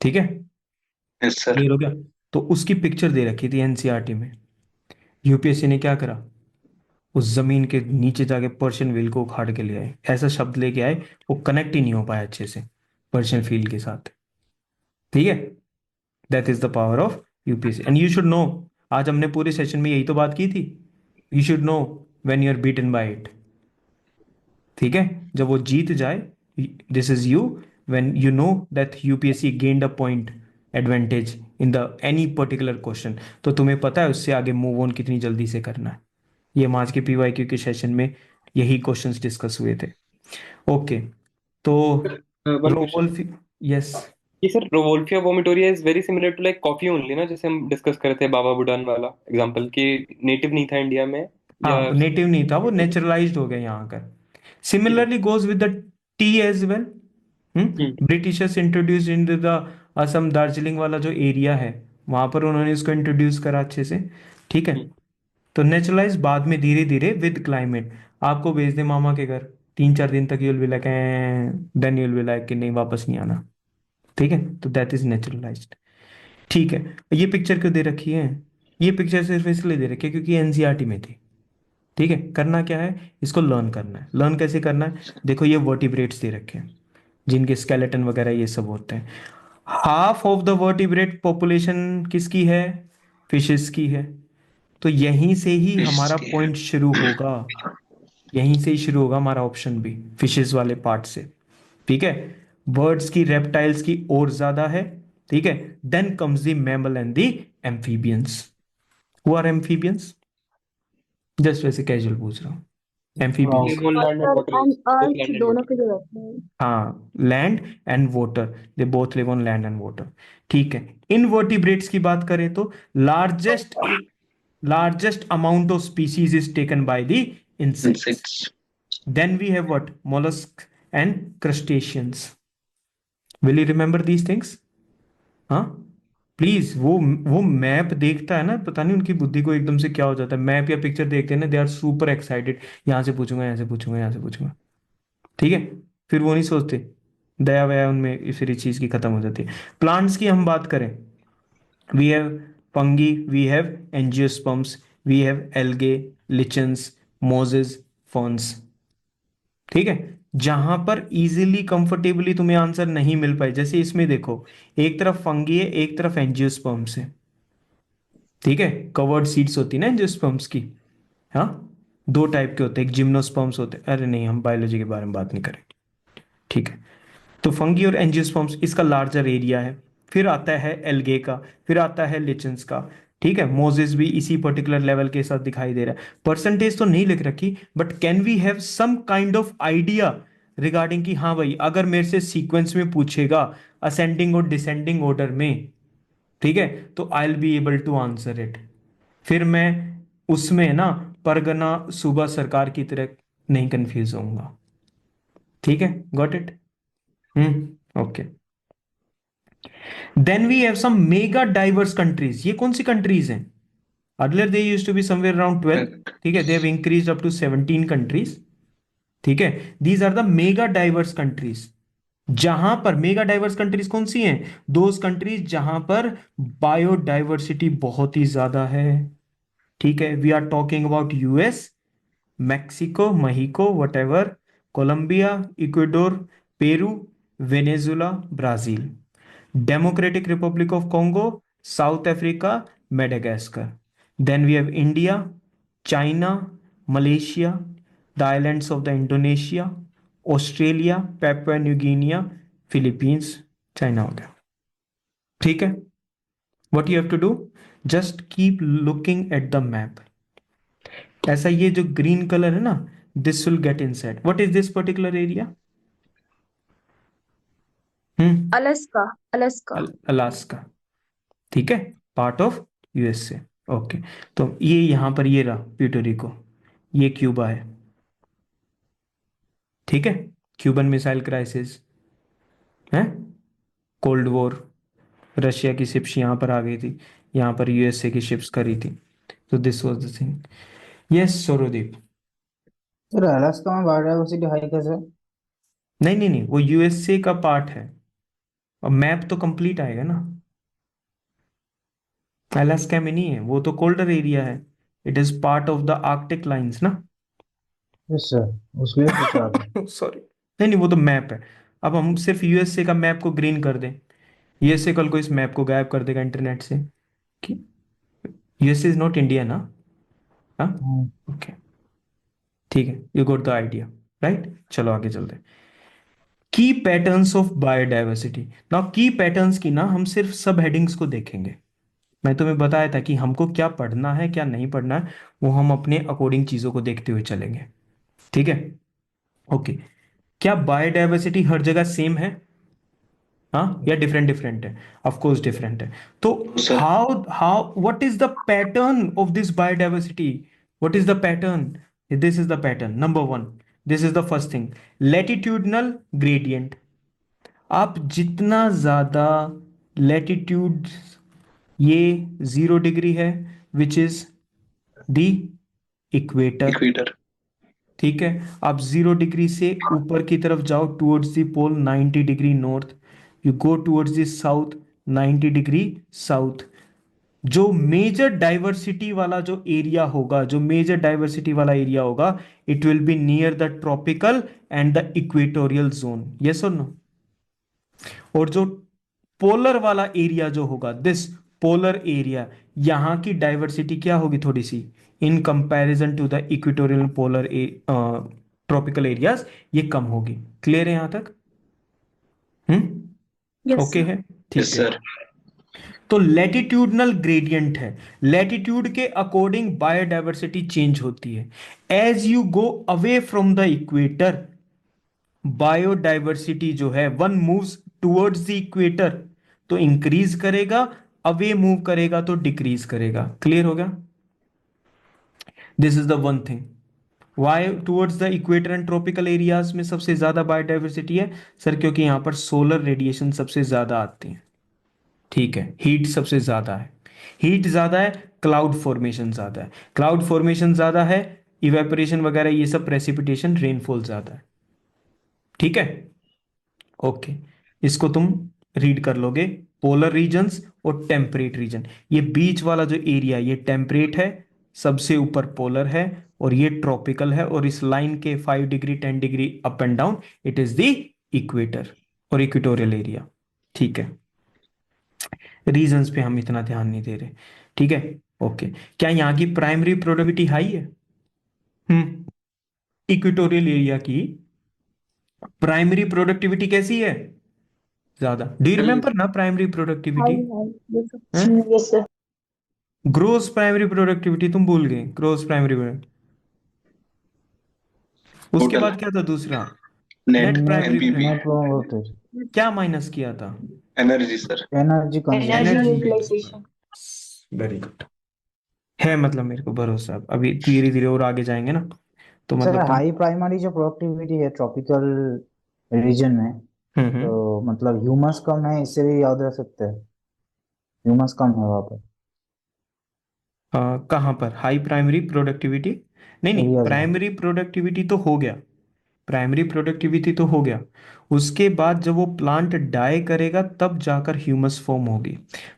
ठीक है, यस सर। क्लियर हो गया? तो उसकी पिक्चर दे रखी थी एनसीईआरटी में। यूपीएससी ने क्या करा, उस जमीन के नीचे जाके पर्शियन व्हील को उखाड़ के ले आए, ऐसा शब्द लेके आए, वो कनेक्ट ही नहीं हो पाया अच्छे से पर्शियन व्हील के साथ। ठीक है, that is the power of UPSC and you should no. आज हमने पूरे सेशन में यही तो बात की थी, you should know when you are beaten by it. ठीक है, जब वो जीत जाए, this is you when you know that UPSC gained a point advantage in the any particular question, तो तुम्हें पता है उससे आगे मूव ऑन कितनी जल्दी से करना है। ये हम आज के पीवाईक्यू के सेशन में यही क्वेश्चंस डिस्कस हुए थे। ओके, तो वन क्वेश्चन। Rauvolfia, yes. ये sir Rauvolfia vomitoria is very similar to like coffee only ना, जैसे हम डिस्कस कर रहे थे बाबा बुडान वाला एग्जांपल कि नेटिव नहीं था इंडिया में, या? हाँ, नेटिव नहीं था, वो नेचुरलाइज्ड हो गया यहाँ आकर। Similarly goes with the tea as well. Hmm. Britishers introduce in the Assam Darjeeling वाला जो एरिया है, वहां पर उन्होंने इसको इंट्रोड्यूस करा अच्छे से। ठीक है, हम्म। तो नेचुरलाइज बाद में धीरे धीरे विद क्लाइमेट। आपको भेज दे मामा के घर, 3-4 दिन तक you'll be like, then you'll be like कि नहीं वापस नहीं आना। ठीक है, तो दैट इज नेचुरलाइज्ड। ठीक है, ये पिक्चर क्यों दे रखी है? ये पिक्चर सिर्फ इसलिए दे रखी है क्योंकि एनसीईआरटी में थी। ठीक है, करना क्या है, इसको लर्न करना है। लर्न कैसे करना है, देखो ये वर्टिब्रेट्स दे रखे हैं जिनके स्केलेटन वगैरह ये सब होते हैं। Half of the vertebrate population किसकी है? फिशेस की है। तो यहीं से ही हमारा इसके पॉइंट शुरू होगा, यहीं से ही शुरू होगा हमारा ऑप्शन भी, फिशेस वाले पार्ट से। ठीक है, बर्ड्स की, रेप्टाइल्स की और ज्यादा है। ठीक है, then comes the mammal and the amphibians. Who are amphibians? Just वैसे कैजुअल पूछ रहा हूँ, amphibians. Live on land and water water, and both earth land and दोनों वाटर। की जरूरत है। हाँ, land and water, they both live on land and water. ठीक है, इनवर्टिब्रेट्स की बात करें तो largest amount of species is taken by the insects. Insects. Then we have what, mollusc and crustaceans. Will you remember these things? हाँ, please. वो map देखता है ना, पता नहीं उनकी बुद्धि को एकदम से क्या हो जाता है, मैप या पिक्चर देखते हैं ना, दे आर सुपर एक्साइटेड, यहाँ से पूछूंगा, यहाँ से पूछूंगा, यहाँ से पूछूंगा। ठीक है, फिर वो नहीं सोचते, दया वया उनमें फिर इस चीज की खत्म हो जाती है। प्लांट्स की हम बात करें, we have fungi, we have angiosperms, we have algae, lichens, mosses, ferns. ठीक है, जहां पर इजीली कंफर्टेबली तुम्हें आंसर नहीं मिल पाए, जैसे इसमें देखो, एक तरफ फंगी है, एक तरफ एंजियोस्पर्म्स है। ठीक है, कवर्ड सीड्स होती है ना एंजियोस्पर्म्स की। हाँ, दो टाइप के होते हैं, एक जिम्नोस्पर्म्स होते हैं, अरे नहीं, हम बायोलॉजी के बारे में बात नहीं करें। ठीक है, तो फंगी और एंजियोस्पर्म्स, इसका लार्जर एरिया है। फिर आता है एल्गे का, फिर आता है लिचन्स का। ठीक है, मोजेस भी इसी पर्टिकुलर लेवल के साथ दिखाई दे रहा है। परसेंटेज तो नहीं लिख रखी, but can we have some kind of idea regarding कि हाँ भाई, अगर मेरे से सीक्वेंस में पूछेगा असेंडिंग और डिसेंडिंग ऑर्डर में, ठीक है, तो I will be able to answer it. फिर मैं उसमें ना परगना सूबा सरकार की तरह नहीं कंफ्यूज होऊंगा। ठीक है, got it? Okay. Then we have some mega diverse countries. ये कौन सी कंट्रीज हैं? Earlier they used to be somewhere around 12। ठीक है, they have increased up to 17 countries. ठीक है, these are the mega diverse countries. जहां पर मेगा डाइवर्स कंट्रीज कौन सी हैं? दोज कंट्रीज जहां पर बायोडाइवर्सिटी बहुत ही ज्यादा है। ठीक है, we are talking about US, Mexico, Mexico, whatever, Colombia, Ecuador, Peru, Venezuela, Brazil, Democratic Republic of Congo, South Africa, Madagascar. Then we have India, China, Malaysia, the islands of the Indonesia, Australia, Papua New Guinea, Philippines, China हो गया। ठीक है, what you have to do, just keep looking at the map. ऐसा ये जो green colour है ना, this will get inside. What is this particular area? Alaska. Alaska, ठीक है, पार्ट ऑफ यूएसए। ओके, तो ये यहां पर ये रहा प्यूर्टोरिको, ये क्यूबा है, ठीक है। क्यूबन मिसाइल क्राइसिस है, कोल्ड वॉर, रशिया की शिप्स यहाँ पर आ गई थी, यहाँ पर यूएसए की शिप्स करी थी, तो this was the thing. Yes Sourdeep. Sir Alaska में बायोडाइवर्सिटी हाई कैसे? नहीं नहीं नहीं, वो यूएसए का पार्ट है, और मैप तो कंप्लीट आएगा ना। अलास्का में नहीं है, वो तो कोल्डर एरिया है, it is part of the Arctic lines ना। यस सर, उसके लिए पूछ रहा था। सॉरी, नहीं नहीं, वो तो मैप है। अब हम सिर्फ यूएसए का मैप को ग्रीन कर दें, यूएसए कल को इस मैप को गायब कर देगा इंटरनेट से, कि यूएसए इज नॉट इंडिया ना। हाँ, हाँ, ओके, ठीक है, you got the idea, right. चलो आगे चलते हैं। की पैटर्न्स ऑफ बायोडाइवर्सिटी। नाउ की पैटर्न्स की ना हम सिर्फ सब हेडिंग्स को देखेंगे। मैं तुम्हें बताया था कि हमको क्या पढ़ना है क्या नहीं पढ़ना है, वो हम अपने अकॉर्डिंग चीजों को देखते हुए चलेंगे, ठीक है। ओके, क्या बायोडाइवर्सिटी हर जगह सेम है, हाँ, या डिफरेंट डिफरेंट है? ऑफ कोर्स डिफरेंट है। तो sir how how what is the pattern of this biodiversity? What is the pattern? This is the pattern number one, this is the first thing, latitudinal gradient. आप जितना ज्यादा latitude, ये 0 degree है which is the equator, equator. ठीक है। आप 0 degree से ऊपर की तरफ जाओ towards the pole 90 degree north, you go towards the south 90 degree south. जो मेजर डाइवर्सिटी वाला जो एरिया होगा, जो मेजर डाइवर्सिटी वाला एरिया होगा, it will be near the tropical and the equatorial zone, yes और नो। और जो पोलर वाला एरिया जो होगा, दिस पोलर एरिया, यहां की डाइवर्सिटी क्या होगी थोड़ी सी, in comparison to the equatorial polar tropical areas, ये कम होगी। क्लियर है यहां तक? Yes, okay sir. है, यस ठीक है। सर। तो लैटिट्यूडनल ग्रेडियंट है, लैटिट्यूड के अकॉर्डिंग बायोडाइवर्सिटी चेंज होती है। As you go away from the equator, biodiversity जो है one moves towards the equator तो इंक्रीज करेगा, अवे मूव करेगा तो डिक्रीज करेगा। क्लियर होगा? This is the one thing. Y towards the equator and tropical areas में सबसे ज्यादा बायोडाइवर्सिटी है? सर क्योंकि यहां पर सोलर रेडिएशन सबसे ज्यादा आती है, ठीक है, हीट सबसे ज्यादा है, हीट ज्यादा है, क्लाउड फॉर्मेशन ज्यादा है, क्लाउड फॉर्मेशन ज्यादा है, इवेपोरेशन वगैरह ये सब, प्रेसिपिटेशन रेनफॉल ज्यादा है, ठीक है। ओके, इसको तुम रीड कर लोगे, पोलर रीजन्स और टेम्परेट रीजन। ये बीच वाला जो एरिया, ये टेम्परेट है, सबसे ऊपर पोलर है, और ये ट्रॉपिकल है, और इस लाइन के 5 degree 10 degree up and down, it is the equator और इक्वेटोरियल एरिया, ठीक है। रीजन्स पे हम इतना ध्यान नहीं दे रहे, ठीक है। ओके, क्या यहाँ की प्राइमरी प्रोडक्टिविटी हाई है? इक्वेटोरियल एरिया की प्राइमरी प्रोडक्टिविटी कैसी है? ज्यादा। डू यू रिमेम्बर ना primary productivity? Yes, sir. Gross primary productivity तुम भूल गए, ग्रोस प्राइमरी उसके टोटल बाद क्या था दूसरा? Net net primary NPV net profit, क्या माइनस किया था? Energy sir. Energy consumption. Energy energy utilization. Very good है, मतलब मेरे को भरोसा है। अभी धीरे धीरे और आगे जाएंगे ना, तो सर मतलब तुम हाई प्राइमरी जो प्रोडक्टिविटी है ट्रॉपिकल रीजन में, हम्म। तो मतलब ह्यूमस कम है, इससे भी याद रख सकते हैं, ह्यूमस कम है वहाँ पर कहाँ पर हाई प्राइमरी प्रोडक्टिविटी? नहीं नहीं, एरियाज में। प्राइमरी प्रोडक्टिविटी तो हो गया, प्राइमरी प्रोडक्टिविटी तो हो गया। उसके बाद जब वो प्लांट डाई करेगा तब जाकर ह्यूमस फॉर्म होगी।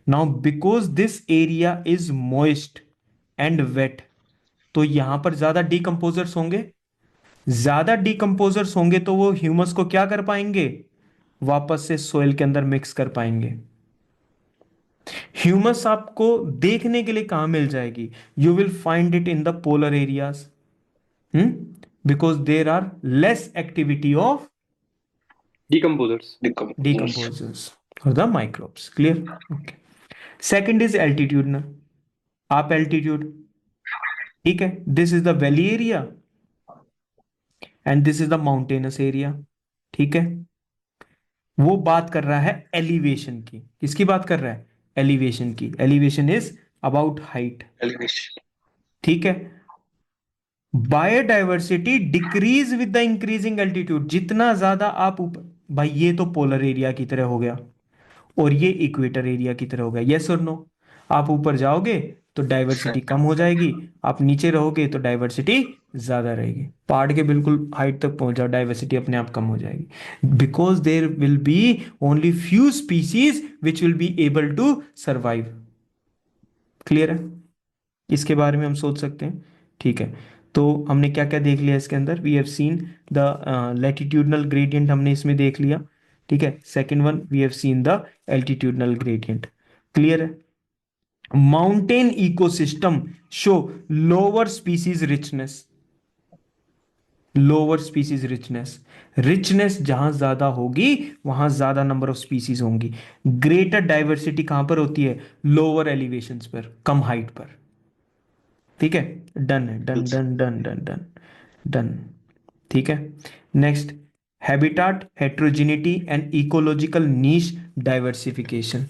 Now because this area is moist and wet, तो यहां पर ज्यादा डिकम्पोजर्स होंगे, ज्यादा डिकम्पोजर्स होंगे तो वो ह्यूमस को क्या कर पाएंगे, वापस से सोइल के अंदर मिक्स कर पाएंगे। ह्यूमस आपको देखने के लिए कहां मिल जाएगी? You will find it in the polar areas, because there are less activity of Decomposers. decomposers or the microbes. Clear? Okay. Second is altitudinal. आप एल्टीट्यूड, ठीक है, this is the valley area, and this is the mountainous area. ठीक है, वो बात कर रहा है एलिवेशन की। किसकी बात कर रहा है? एलिवेशन की। Elevation is about height. Elevation. ठीक है, biodiversity decrease with the increasing altitude. जितना ज्यादा आप ऊपर, भाई ये तो पोलर एरिया की तरह हो गया और ये इक्वेटर एरिया की तरह हो गया, यस और नो? आप ऊपर जाओगे तो डाइवर्सिटी कम हो जाएगी, आप नीचे रहोगे तो डाइवर्सिटी ज्यादा रहेगी। पहाड़ के बिल्कुल हाइट तक पहुंच जाओ, डाइवर्सिटी अपने आप कम हो जाएगी, because there will be only few species which will be able to survive. Clear है? इसके बारे में हम सोच सकते हैं। ठीक है, तो हमने क्या क्या देख लिया इसके अंदर? We have seen the latitudinal gradient, हमने इसमें देख लिया। ठीक है, second one we have seen the altitudinal gradient. Clear है? Mountain ecosystem show lower species richness. Lower species richness, richness जहां ज्यादा होगी वहां ज्यादा नंबर ऑफ स्पीसीज होंगी। ग्रेटर डाइवर्सिटी कहां पर होती है? लोअर एलिवेशंस पर, कम हाइट पर। ठीक है, डन है, done done done done done done. ठीक है, next, habitat heterogeneity and ecological niche diversification.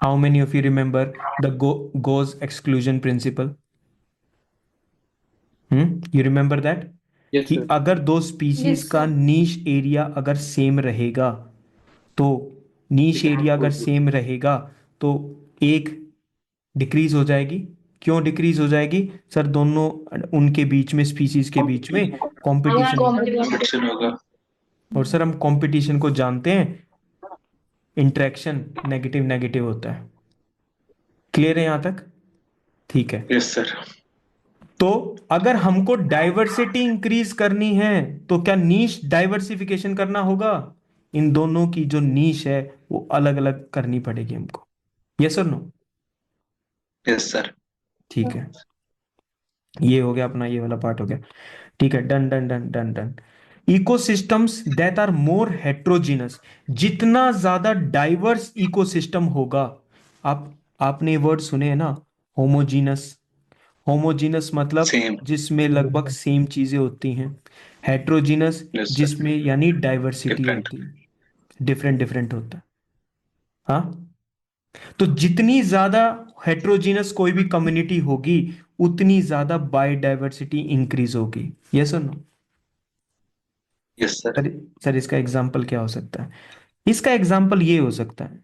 How many of you remember the Gause's exclusion principle? You remember that? Yes कि सर। अगर दो स्पीसीज Yes, का sir. नीश एरिया अगर same रहेगा तो, नीश area अगर सेम रहेगा तो एक डिक्रीज हो जाएगी। क्यों डिक्रीज हो जाएगी सर? दोनों, उनके बीच में, स्पीसीज के बीच में कंपटीशन होगा। कंपटीशन होगा। और सर हम कंपटीशन को जानते हैं, इंटरेक्शन नेगेटिव नेगेटिव होता है। क्लियर है यहां तक? ठीक है, यस सर। तो अगर हमको डाइवर्सिटी इंक्रीज करनी है तो क्या नीश डाइवर्सिफिकेशन करना होगा? इन दोनों की जो नीश है वो अलग अलग करनी पड़ेगी हमको। यस और नो? Yes sir. ठीक है, ये हो गया अपना, ये वाला पार्ट हो गया। ठीक है, done done done done done. Ecosystems that are more heterogeneous, जितना ज्यादा डाइवर्स इकोसिस्टम होगा, आप आपने वर्ड सुने हैं ना, होमोजीनस। होमोजीनस मतलब सेम। जिसमें लगभग सेम चीजें होती हैं। Heterogeneous yes sir. जिसमें यानी डाइवर्सिटी डिफरेंट। होती है, डिफरेंट डिफरेंट होता है। हाँ, तो जितनी ज्यादा हेट्रोजीनस कोई भी कम्युनिटी होगी उतनी ज्यादा बायोडाइवर्सिटी इंक्रीज होगी। यस और no? Yes sir. Sir, sir इसका एग्जाम्पल क्या हो सकता है? इसका एग्जाम्पल ये हो सकता है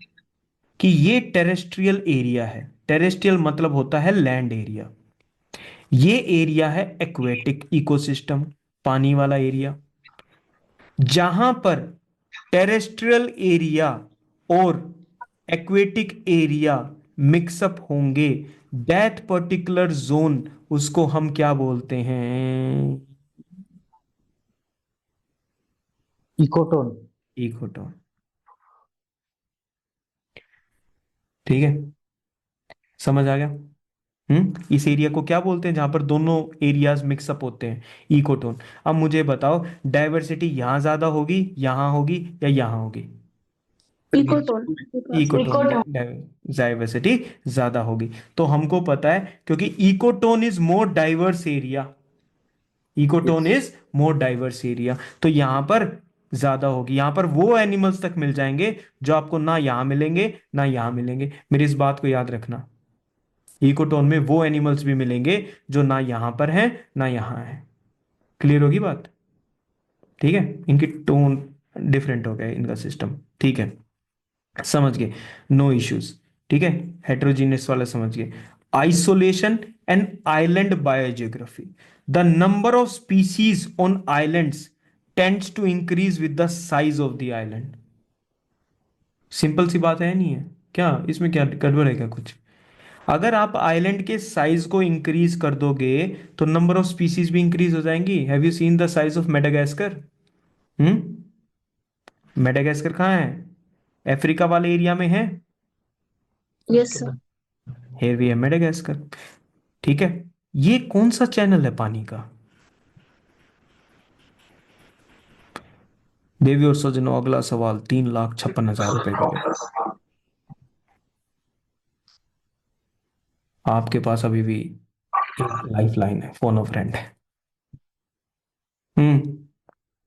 कि ये टेरेस्ट्रियल एरिया है। टेरेस्ट्रियल मतलब होता है लैंड एरिया। ये एरिया है एक्वेटिक इकोसिस्टम, पानी वाला एरिया। जहां पर टेरेस्ट्रियल एरिया और एक्वेटिक एरिया मिक्सअप होंगे, दैट पर्टिकुलर जोन, उसको हम क्या बोलते हैं? इकोटोन। इकोटोन। ठीक है, समझ आ गया? इस एरिया को क्या बोलते हैं जहां पर दोनों एरियाज मिक्सअप होते हैं? इकोटोन। अब मुझे बताओ, डाइवर्सिटी यहां ज्यादा होगी, यहां होगी, या यहां होगी? Ecotone. Ecotone Ecotone. में डाइवर्सिटी ज्यादा होगी। तो हमको पता है, क्योंकि ecotone is more diverse area, ecotone is more diverse area, तो यहां पर ज्यादा होगी। यहां पर वो एनिमल्स तक मिल जाएंगे जो आपको ना यहां मिलेंगे ना यहां मिलेंगे। मेरी इस बात को याद रखना, इकोटोन में वो एनिमल्स भी मिलेंगे जो ना यहां पर हैं ना यहां हैं। क्लियर होगी बात? ठीक है, इनकी टोन डिफरेंट हो गया इनका सिस्टम। ठीक है, समझ गए, नो इश्यूज। ठीक है, हेट्रोजीनियस वाला समझ गए। Isolation and island biogeography, the number of species on islands tends to increase with the size of the island. Simple सी बात है, नहीं है क्या? इसमें क्या गड़बड़ है क्या कुछ? अगर आप आइलैंड के साइज को इंक्रीज कर दोगे तो नंबर ऑफ स्पीसीज भी इंक्रीज हो जाएंगी। Have you seen the size of Madagascar? Hmm, Madagascar कहाँ है? अफ्रीका वाले एरिया में है। Yes, sir. हेयर वी है मेडागास्कर। ठीक है, ये कौन सा चैनल है पानी का? देवी और सज्जनों, अगला सवाल 3,56,000 रुपए का है। आपके पास अभी भी एक लाइफ लाइन है, फोन ऑफ फ्रेंड है। हम्म।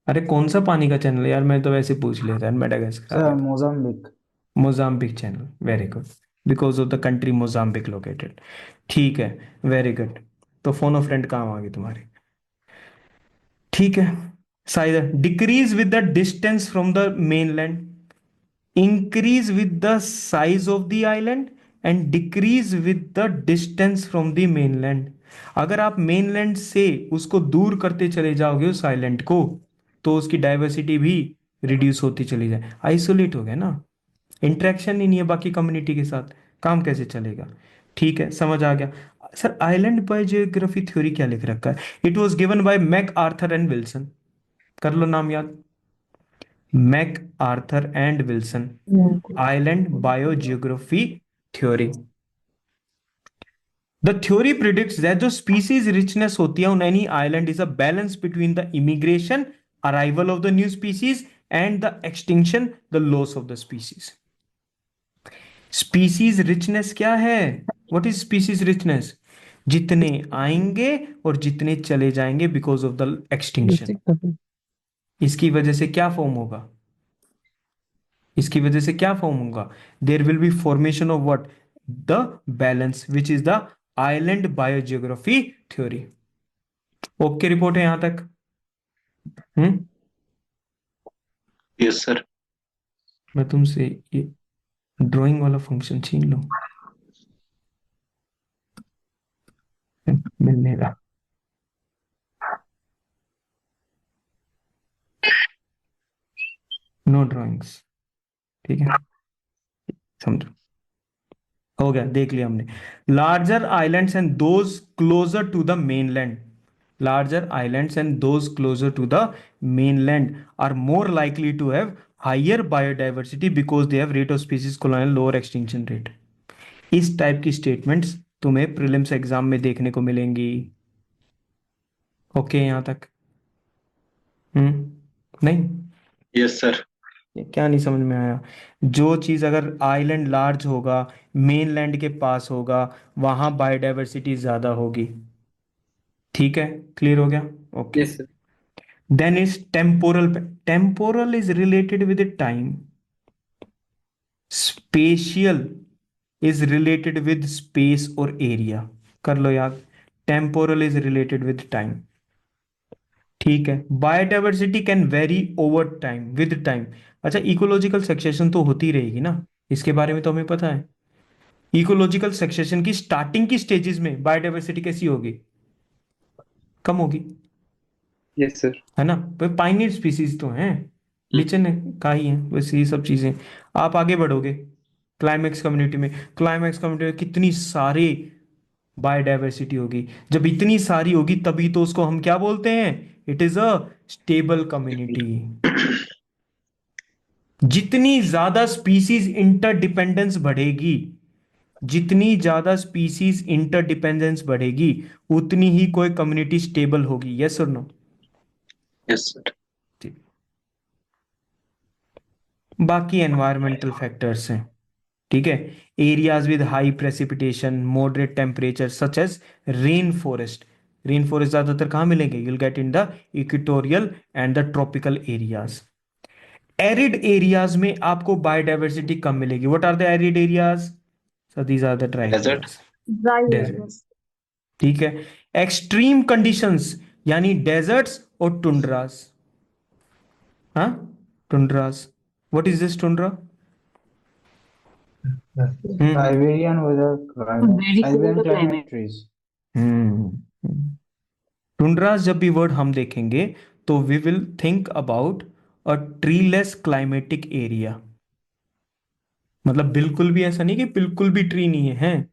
अरे कौन सा पानी का चैनल यार, मैं तो वैसे पूछ लिया था, मेडागास्कर आ सर गया था। Mozambique. Mozambique channel, very good, because of the country Mozambique located. ठीक है, वेरी गुड। तो फोन ऑफ फ्रेंड काम आ गई तुम्हारी। ठीक है, side decrease with the distance from the mainland, increase with the size of the island and decrease with the distance from the mainland। अगर आप मेनलैंड से उसको दूर करते चले जाओगे उस आइलैंड को, तो उसकी डाइवर्सिटी भी रिड्यूस होती चली जाए, आइसोलेट हो गया ना, इंटरेक्शन ही नहीं है बाकी कम्युनिटी के साथ, काम कैसे चलेगा। ठीक है, समझ आ गया। सर आइलैंड बायोजियोग्राफी थ्योरी क्या लिख रखा है? It was given by MacArthur and Wilson. कर लो नाम याद, MacArthur and Wilson, island biogeography theory. The theory predicts that जो स्पीसीज रिचनेस होती है on any island is a balance between the immigration, arrival of the new species and the extinction, the loss of the species. Species richness क्या है? What is species richness? जितने आएंगे और जितने चले जाएंगे बिकॉज ऑफ द एक्सटिंक्शन। इसकी वजह से क्या फॉर्म होगा? इसकी वजह से क्या फॉर्म होगा? There will be formation of what? The balance, which is the island biogeography theory. Okay, report है यहां तक? हम्म। Yes sir. मैं तुमसे ये ड्राइंग वाला फंक्शन छीन लूं, मिलने का। नो ड्राइंग्स, ठीक है, समझो। हो गया, देख लिया हमने। Larger islands and those closer to the mainland, larger islands and those closer to the mainland are more likely to have higher biodiversity because they have rate of species colonial lower extinction rate। इस type की statements तुम्हें prelims exam में देखने को मिलेंगी। Okay यहां तक? नहीं? Yes sir. ये क्या नहीं समझ में आया? जो चीज अगर आइलैंड लार्ज होगा, मेनलैंड के पास होगा, वहां बायोडाइवर्सिटी ज्यादा होगी। ठीक है, क्लियर हो गया? Okay. Yes sir. Then is temporal. Temporal is related with the time. Spatial is related with space or area। कर लो याद, temporal is related with time। ठीक है, biodiversity can very over time, with time. अच्छा, ecological succession तो होती रहेगी ना, इसके बारे में तो हमें पता है। इकोलॉजिकल सक्सेशन की स्टार्टिंग की स्टेजेस में बायोडाइवर्सिटी कैसी होगी? कम होगी, यस सर। है ना? पाइनियर स्पीसीज तो हैं, लिचन का ही है, बस ये सब चीजें। आप आगे बढ़ोगे क्लाइमेक्स कम्युनिटी में, क्लाइमेक्स कम्युनिटी में कितनी सारी बायोडाइवर्सिटी होगी। जब इतनी सारी होगी तभी तो उसको हम क्या बोलते हैं? It is a stable community. जितनी ज्यादा स्पीसीज इंटरडिपेंडेंस बढ़ेगी, जितनी ज्यादा स्पीसीज इंटरडिपेंडेंस बढ़ेगी, उतनी ही कोई कम्युनिटी स्टेबल होगी। यस और नो? Yes sir. बाकी एनवायरमेंटल फैक्टर्स हैं, ठीक है। Areas with high precipitation, moderate temperature such as rain forest. Rain forest ज्यादातर कहाँ मिलेंगे? You'll get in the equatorial and the tropical areas. Arid areas में आपको बायोडाइवर्सिटी कम मिलेगी। What are the arid areas? So these are the dry desert. Areas, Dry desert. areas. ठीक है, extreme conditions यानी डेजर्ट्स और टुंड्रास। हाँ, tundras, what is this tundra? Siberian weather climate, Very Siberian cold climate climate. trees. Tundras जब भी word हम देखेंगे तो we will think about a treeless climatic area. मतलब बिल्कुल भी ऐसा नहीं कि बिल्कुल भी ट्री नहीं है, हैं?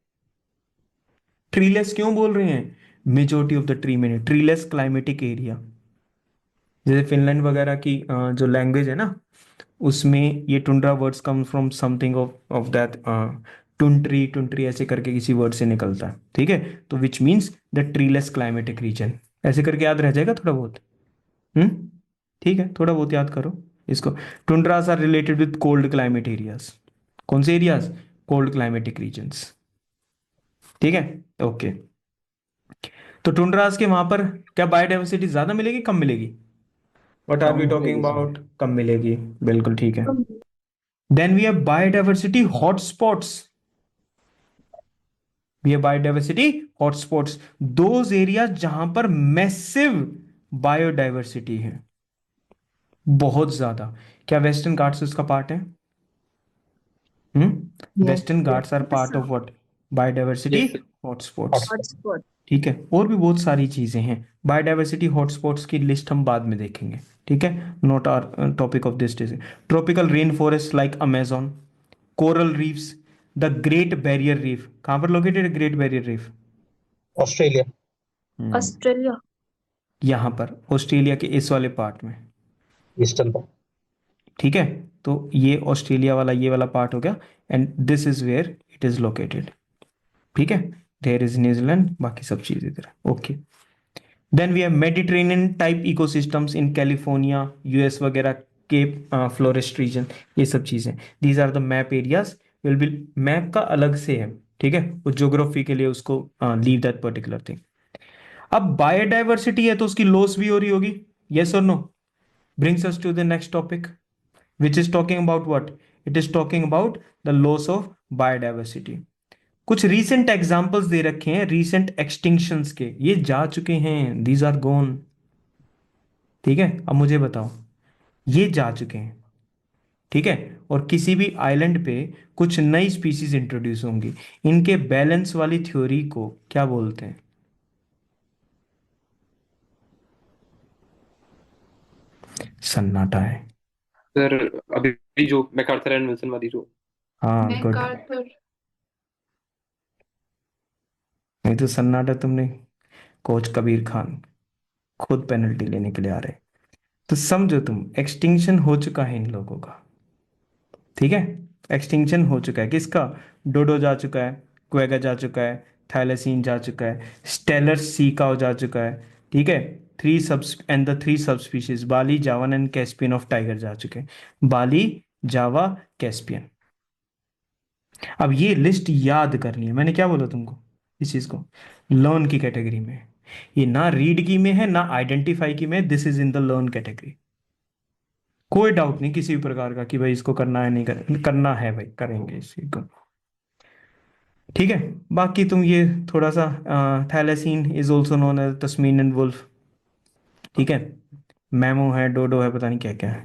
ट्रीलेस क्यों बोल रहे हैं? मेजोरिटी ऑफ द ट्री में ट्रीलेस क्लाइमेटिक एरिया। जैसे फिनलैंड वगैरह की जो लैंग्वेज है ना, उसमें ये tundra words come from something of that, टुंट्री टुंट्री ऐसे करके किसी वर्ड से निकलता है, ठीक है। तो which means the treeless climatic reason, ऐसे करके याद रह जाएगा थोड़ा बहुत। हम्म, ठीक है, थोड़ा बहुत याद करो इसको। Tundras are related with cold climate areas. कौन से एरियाज? कोल्ड क्लाइमेटिक रीजन्स, ठीक है। ओके, तो टुंड्रास के वहां पर क्या बायोडाइवर्सिटी ज्यादा मिलेगी कम मिलेगी? व्हाट आर वी कम टॉकिंग मिलेगी सर। अबाउट? कम मिलेगी, बिल्कुल ठीक है। कम then we have biodiversity hotspots. We have biodiversity hotspots, those areas जहां पर मैसिव बायोडाइवर्सिटी है, बहुत ज्यादा। क्या वेस्टर्न घाट्स उसका पार्ट है? Western Ghats are part of what? Biodiversity yes sir. Hotspots. Hotspot. ठीक है, और भी बहुत सारी चीजें हैं। बायोडाइवर्सिटी हॉटस्पॉट्स की लिस्ट हम बाद में देखेंगे, ठीक है, not our topic of this day. Tropical rain forest like Amazon, coral reefs, the great barrier reef. कहाँ पर लोकेटेड है great barrier reef? Australia. Australia. यहाँ पर ऑस्ट्रेलिया के इस वाले पार्ट में, ईस्टर्न। ठीक है। तो ये ऑस्ट्रेलिया वाला ये वाला पार्ट हो गया, and this is where it is located, ठीक है। देयर इज न्यूजीलैंड, बाकी सब चीज इधर है, okay. Then we have Mediterranean type ecosystems in California, US वगैरह के फ्लोरेस्ट रीजन, ये सब चीजें। These are the map areas, will be, map का अलग से है, ठीक है, उस ज्योग्राफी के लिए उसको लीव दैट पर्टिकुलर थिंग। अब बायोडाइवर्सिटी है तो उसकी लॉस भी हो रही होगी, यस और no? Brings us to the next topic which is talking about what? It is talking about the loss of biodiversity. कुछ recent examples दे रखे हैं recent extinctions के, ये जा चुके हैं, these are gone, ठीक है। अब मुझे बताओ, ये जा चुके हैं, ठीक है, और किसी भी आइलैंड पे कुछ नई स्पीसीज इंट्रोड्यूस होंगी, इनके बैलेंस वाली थ्योरी को क्या बोलते हैं? सन्नाटा है। सर अभी जो मैकार्थर एंड विल्सन वाली जो, हाँ गुड, मैकार्थर। नहीं तो सन्नाटा तुमने, कोच कबीर खान खुद पेनल्टी लेने के लिए आ रहे। तो समझो तुम, एक्सटिंक्शन हो चुका है इन लोगों का, ठीक है। एक्सटिंक्शन हो चुका है किसका? डोडो जा चुका है, क्वेगा जा चुका है, थैलेसीन जा चुका है, स्टेलर सीकाओ जा चुका है, ठीक है। थ्री सब एंड द थ्री सब स्पीशीज बाली, जावन एंड कैस्पियन ऑफ टाइगर जा चुके हैं। बाली, जावा, कैस्पियन। अब ये लिस्ट याद करनी है, मैंने क्या बोला तुमको, इस चीज को लर्न की कैटेगरी में है। ये ना रीड की में है ना आइडेंटिफाई की में, this is in the learn category. कोई डाउट नहीं किसी भी प्रकार का कि भाई इसको करना है नहीं करना है, भाई करेंगे इसी को, ठीक है। बाकी तुम ये थोड़ा सा, thylacine is also known as Tasmanian wolf, ठीक है। मैमो है, डोडो है, पता नहीं क्या क्या है,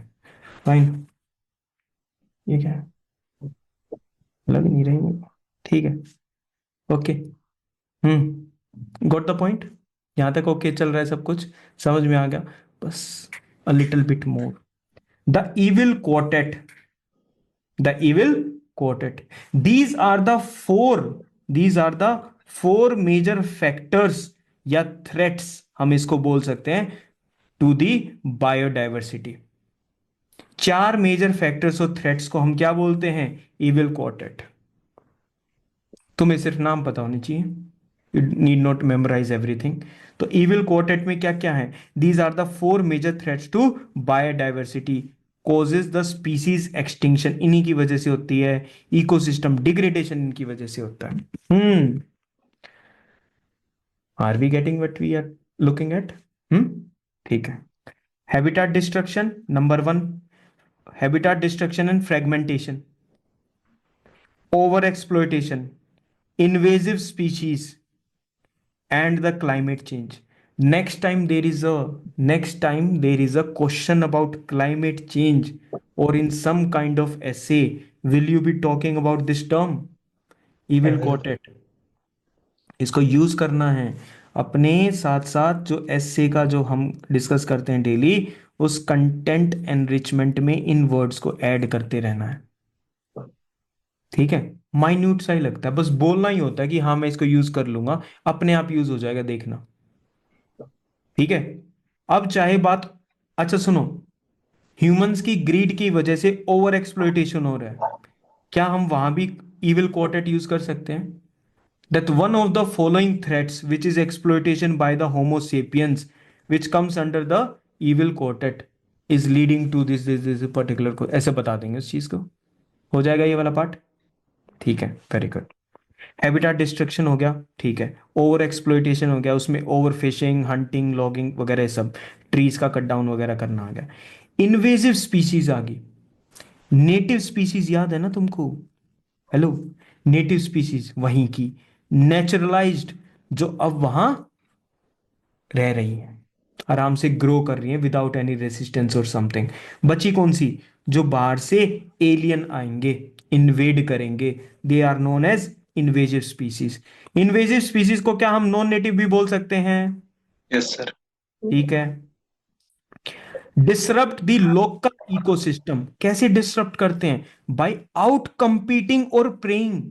फाइन। ये क्या है, लग नहीं रही मेरे को, ठीक है, ओके। Got the point? यहाँ तक ओके चल रहा है, सब कुछ समझ में आ गया? बस a little bit more. The evil quartet, the evil quartet, these are the four, these are the four major factors या threats, हम इसको बोल सकते हैं, to the biodiversity। चार मेजर फैक्टर्स और थ्रेट्स को हम क्या बोलते हैं? Evil quartet. तुम्हें सिर्फ नाम पता होनी चाहिए, you need not memorize everything. तो इविल क्वार्टेट में क्या क्या है? These are the four major threats to biodiversity, causes the species extinction, इन्हीं की वजह से होती है, इकोसिस्टम डिग्रेडेशन इनकी वजह से होता है। Are we getting what we are looking at? ठीक है। Habitat destruction number one, habitat destruction and fragmentation, over exploitation, invasive species, and the climate change. Next time there is a question about climate change or in some kind of essay, will you be talking about this term? Evil quartet, इसको use करना है अपने साथ साथ जो एसे का जो हम डिस्कस करते हैं डेली, उस कंटेंट एनरिचमेंट में इन वर्ड्स को ऐड करते रहना है, ठीक है। माइन्यूट सा ही लगता है, बस बोलना ही होता है कि हाँ मैं इसको यूज कर लूंगा, अपने आप यूज हो जाएगा, देखना, ठीक है। अब चाहे बात, अच्छा सुनो, ह्यूमंस की ग्रीड की वजह से ओवर एक्सप्लॉयटेशन हो रहा है, क्या हम वहां भी इविल क्वार्टेट यूज कर सकते हैं? That one of the following threats which is exploitation by the homo sapiens which comes under the evil quartet is leading to this particular को, ऐसे बता देंगे उस चीज को, हो जाएगा ये वाला पार्ट, ठीक है, वेरी गुड। हैबिटाट डिस्ट्रक्शन हो गया, ठीक है। ओवर एक्सप्लॉयटेशन हो गया, उसमें ओवर फिशिंग, हंटिंग, लॉगिंग वगैरह सब। ट्रीज का कट डाउन वगैरह करना आ गया। इन्वेजिव स्पीशीज आ गई। नेटिव स्पीशीज याद है ना तुमको? हेलो, नेटिव स्पीशीज वहीं की, नेचुरलाइज्ड जो अब वहां रह रही हैं, आराम से ग्रो कर रही हैं विदाउट एनी रेसिस्टेंस और समथिंग। बची कौन सी? जो बाहर से एलियन आएंगे, इन्वेड करेंगे, they are known as invasive species. Invasive species को क्या हम नॉन नेटिव भी बोल सकते हैं? Yes, sir. ठीक है। डिसरप्ट द लोकल इकोसिस्टम, कैसे डिसरप्ट करते हैं? बाय आउट कंपीटिंग और प्रेइंग।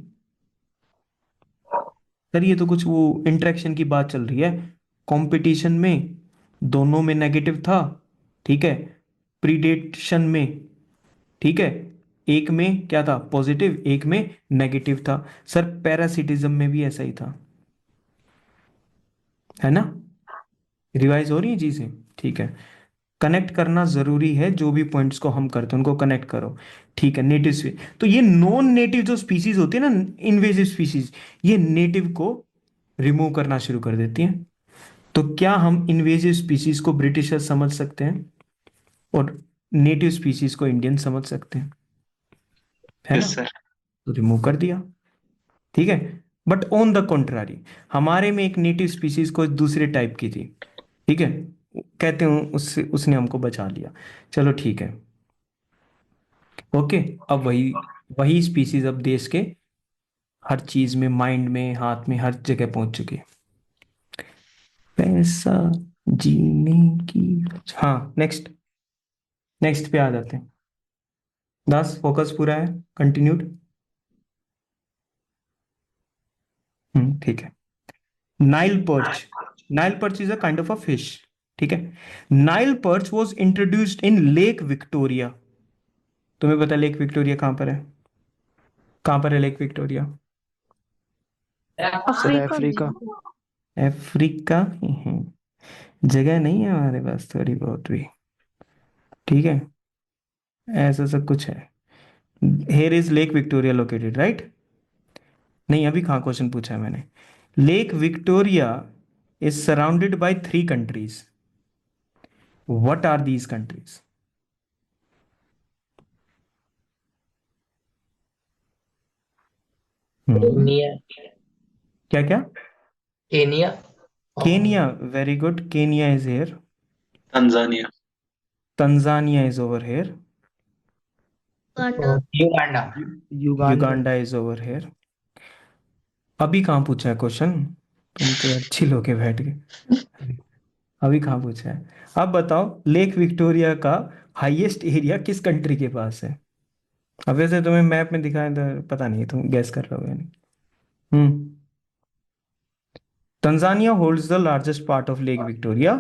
सर ये तो कुछ वो इंटरेक्शन की बात चल रही है, कंपटीशन में दोनों में नेगेटिव था, ठीक है, प्रीडेशन में, ठीक है, एक में क्या था पॉजिटिव, एक में नेगेटिव था। सर पैरासिटिज्म में भी ऐसा ही था, है ना? रिवाइज हो रही है चीजें? ठीक है, कनेक्ट करना जरूरी है, जो भी पॉइंट्स को हम करते हैं उनको कनेक्ट करो। ठीक है, नेटिव से तो ये नॉन नेटिव जो स्पीसीज होती है ना, इन्वेजिव स्पीसीज, ये नेटिव को रिमूव करना शुरू कर देती हैं। तो क्या हम इन्वेजिव स्पीसीज को ब्रिटिशर समझ सकते हैं और नेटिव स्पीसीज को इंडियन समझ सकते हैं? है Yes, ना? sir. तो रिमूव कर दिया, ठीक है। बट ऑन द कॉन्ट्रारी, हमारे में एक नेटिव स्पीसीज को दूसरे टाइप की थी, ठीक है, कहते हैं उससे उसने हमको बचा लिया। चलो ठीक है, ओके। अब वही वही स्पीसीज अब देश के हर चीज में, माइंड में, हाथ में, हर जगह पहुंच चुकी है। पैसा जीने की। हाँ, नेक्स्ट नेक्स्ट पे आ जाते हैं। दास फोकस पूरा है, कंटिन्यूड। ठीक है। Nile perch, Nile perch is a kind of a fish, ठीक है। Nile perch was introduced in Lake Victoria. तुम्हें पता है लेक विक्टोरिया कहां पर है? कहां पर है lake Victoria? Africa Africa. Africa में है। जगह नहीं है हमारे पास थोड़ी बहुत भी, ठीक है, ऐसा सब कुछ है। Here is Lake Victoria located, right? नहीं, अभी कहाँ क्वेश्चन पूछा है मैंने। Lake Victoria is surrounded by 3 countries. What are these countries? Kenya. क्या क्या? Kenya Kenya, very good, Kenya is here. Tanzania. Tanzania is over here. Uganda. Uganda. Uganda. Uganda is over here. अभी कहाँ पूछा है question? तुम तो अच्छी लोग हैं बैठ के। अभी कहाँ पूछा है? अब बताओ, लेक विक्टोरिया का हाईएस्ट एरिया किस कंट्री के पास है? अब वैसे तुम्हें मैप में दिखाए तो पता नहीं, तुम गैस कर रहे हो यानी। Hmm Tanzania holds the largest part of Lake Victoria,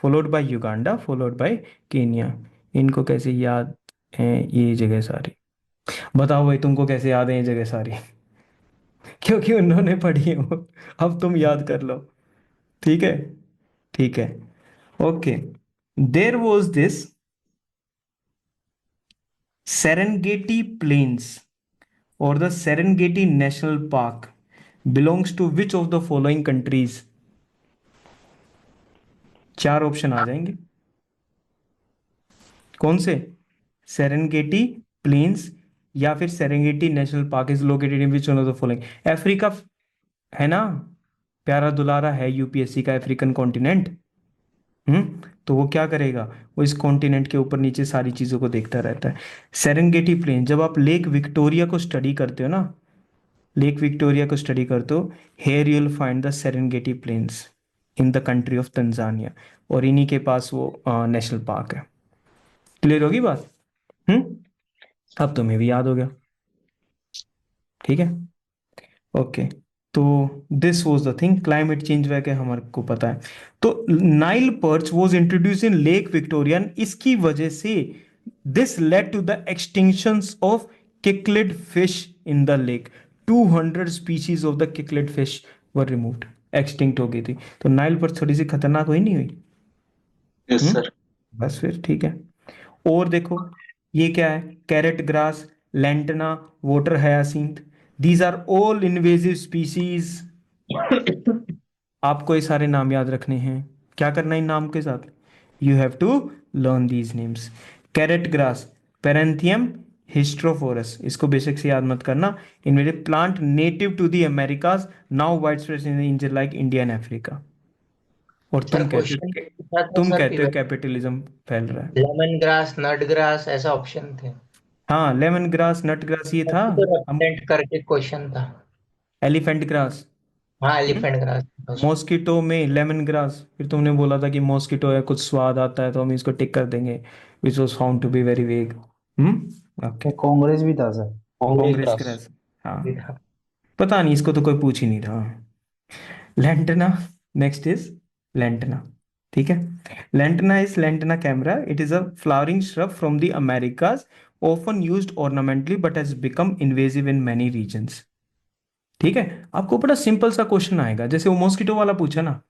followed by Uganda, followed by Kenya. इनको कैसे याद है ये जगह सारी? बताओ भाई, तुमको कैसे याद है ये जगह सारी? क्योंकि उन्होंने पढ़ी है वो। अब तुम याद कर लो, ठीक है, ठीक है, okay. There was this Serengeti plains or the Serengeti National Park belongs to which of the following countries? 4 option आ जाएंगे। कौन से? सेरेंगेटी प्लेन्स या फिर Serengeti national park is located in which one of the following? Africa है ना, प्यारा दुलारा है यूपीएससी का, अफ्रीकन कॉन्टिनेंट। तो वो क्या करेगा, वो इस कॉन्टिनेंट के ऊपर नीचे सारी चीजों को देखता रहता है। सेरेंगेटी प्लेन, जब आप लेक विक्टोरिया को स्टडी करते हो ना, लेक विक्टोरिया को स्टडी करते हो, here you will find the Serengeti plains in the country of Tanzania, और इन्हीं के पास वो नेशनल पार्क है। क्लियर होगी बात? अब तुम्हें भी याद हो गया, ठीक है, ओके। तो this was the thing, climate change वगैरह हमारे को पता है। तो Nile perch was introduce in Lake Victoria, इसकी वजह से this led to the extinctions of cichlid fish in the lake. 200 species of the cichlid fish were removed, extinct हो गई थी। तो नाइल पर्च थोड़ी सी खतरनाक हुई नहीं हुई? Yes, हम्म sir. बस फिर ठीक है। और देखो, ये क्या है? Carrot grass, lantana, water hyacinth, these are all invasive species. आपको ये सारे नाम याद रखने हैं। क्या करना है इन नाम के साथ? You have to learn these names. Carrot grass, Paranthemum hysterophorus. इसको बेसिक से याद मत करना. Invasive plant native to the Americas, now widespread in regions like India and Africa. और सर क्वेश्चन तुम सर कहते हो कैपिटलिज्म फैल रहा है. लेमन ग्रास, नट ग्रास ऐसा ऑप्शन थे। हाँ, लेमन ग्रास, नट ग्रास ये था. तो रेपेडेंट करके क्वेश्चन था। एलिफेंट ग्रास, हाँ, एलिफेंट ग्रास। मॉस्किटो में लेमन ग्रास. फिर तुमने बोला था कि मॉस्किटो है, कुछ स्वाद आता है तो हम इसको टिक कर देंगे, which was found to be very vague. Okay. Congress भी था सर। कांग्रेस ग्रास. हाँ, पता नहीं, इसको तो कोई पूछ ही नहीं रहा. लैंटना. Next is lantana. ठीक है. Lantana is Lantana camara. It is a flowering shrub from the Americas, often used ornamentally but has become invasive in many regions. ठीक है. आपको बड़ा सिंपल सा क्वेश्चन आएगा, जैसे वो मॉस्किटो वाला पूछा ना.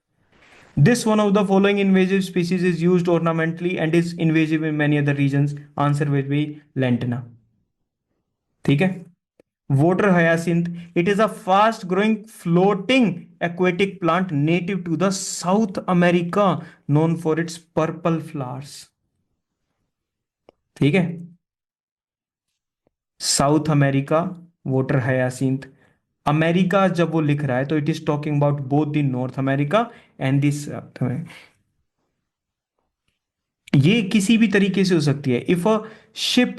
This one of the following invasive species is used ornamentally and is invasive in many other regions. Answer will be lantana. ठीक है. Water hyacinth. It is a fast growing floating aquatic plant native to the South America, known for its purple flowers. ठीक है. South America, water hyacinth. America जब वो लिख रहा है तो it is talking about both the North America and the South America. ये किसी भी तरीके से हो सकती है. If a ship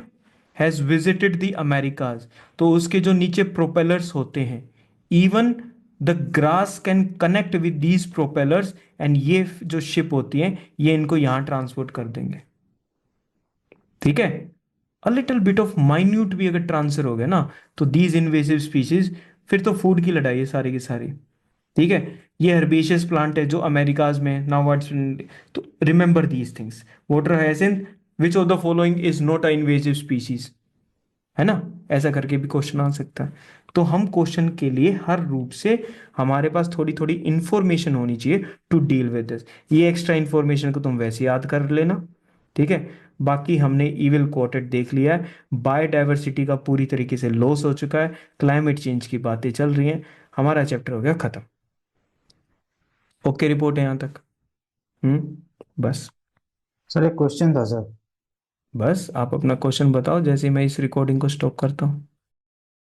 has visited the Americas, तो उसके जो नीचे प्रोपेलर्स होते हैं, even the grass can connect with these propellers, and ये जो शिप होती है ये इनको यहां ट्रांसपोर्ट कर देंगे. ठीक है. A little bit of minute भी अगर ट्रांसफर हो गया ना, तो दीज इन्वेसिव स्पीसीज, फिर तो फूड की लड़ाई है सारी की सारी. ठीक है. ये हर्बेशियस प्लांट है जो अमेरिकाज में नाउ व्हाट्स. तो remember these things. Water hyacinth, which of the following is not a invasive species, है ना. ऐसा करके भी क्वेश्चन आ सकता है. तो हम क्वेश्चन के लिए हर रूप से हमारे पास थोड़ी थोड़ी इंफॉर्मेशन होनी चाहिए टू डील विद दिस. ये एक्स्ट्रा इंफॉर्मेशन को तुम वैसे याद कर लेना. ठीक है. बाकी हमने इविल क्वार्टेट देख लिया है. बायोडाइवर्सिटी का पूरी तरीके से लॉस हो चुका है. क्लाइमेट चेंज की बातें चल रही हैं. हमारा चैप्टर हो गया खत्म. ओके, रिपोर्ट है यहां तक. बस. सर एक क्वेश्चन था सर। बस आप अपना क्वेश्चन बताओ जैसे ही मैं इस रिकॉर्डिंग को स्टॉप करता हूँ.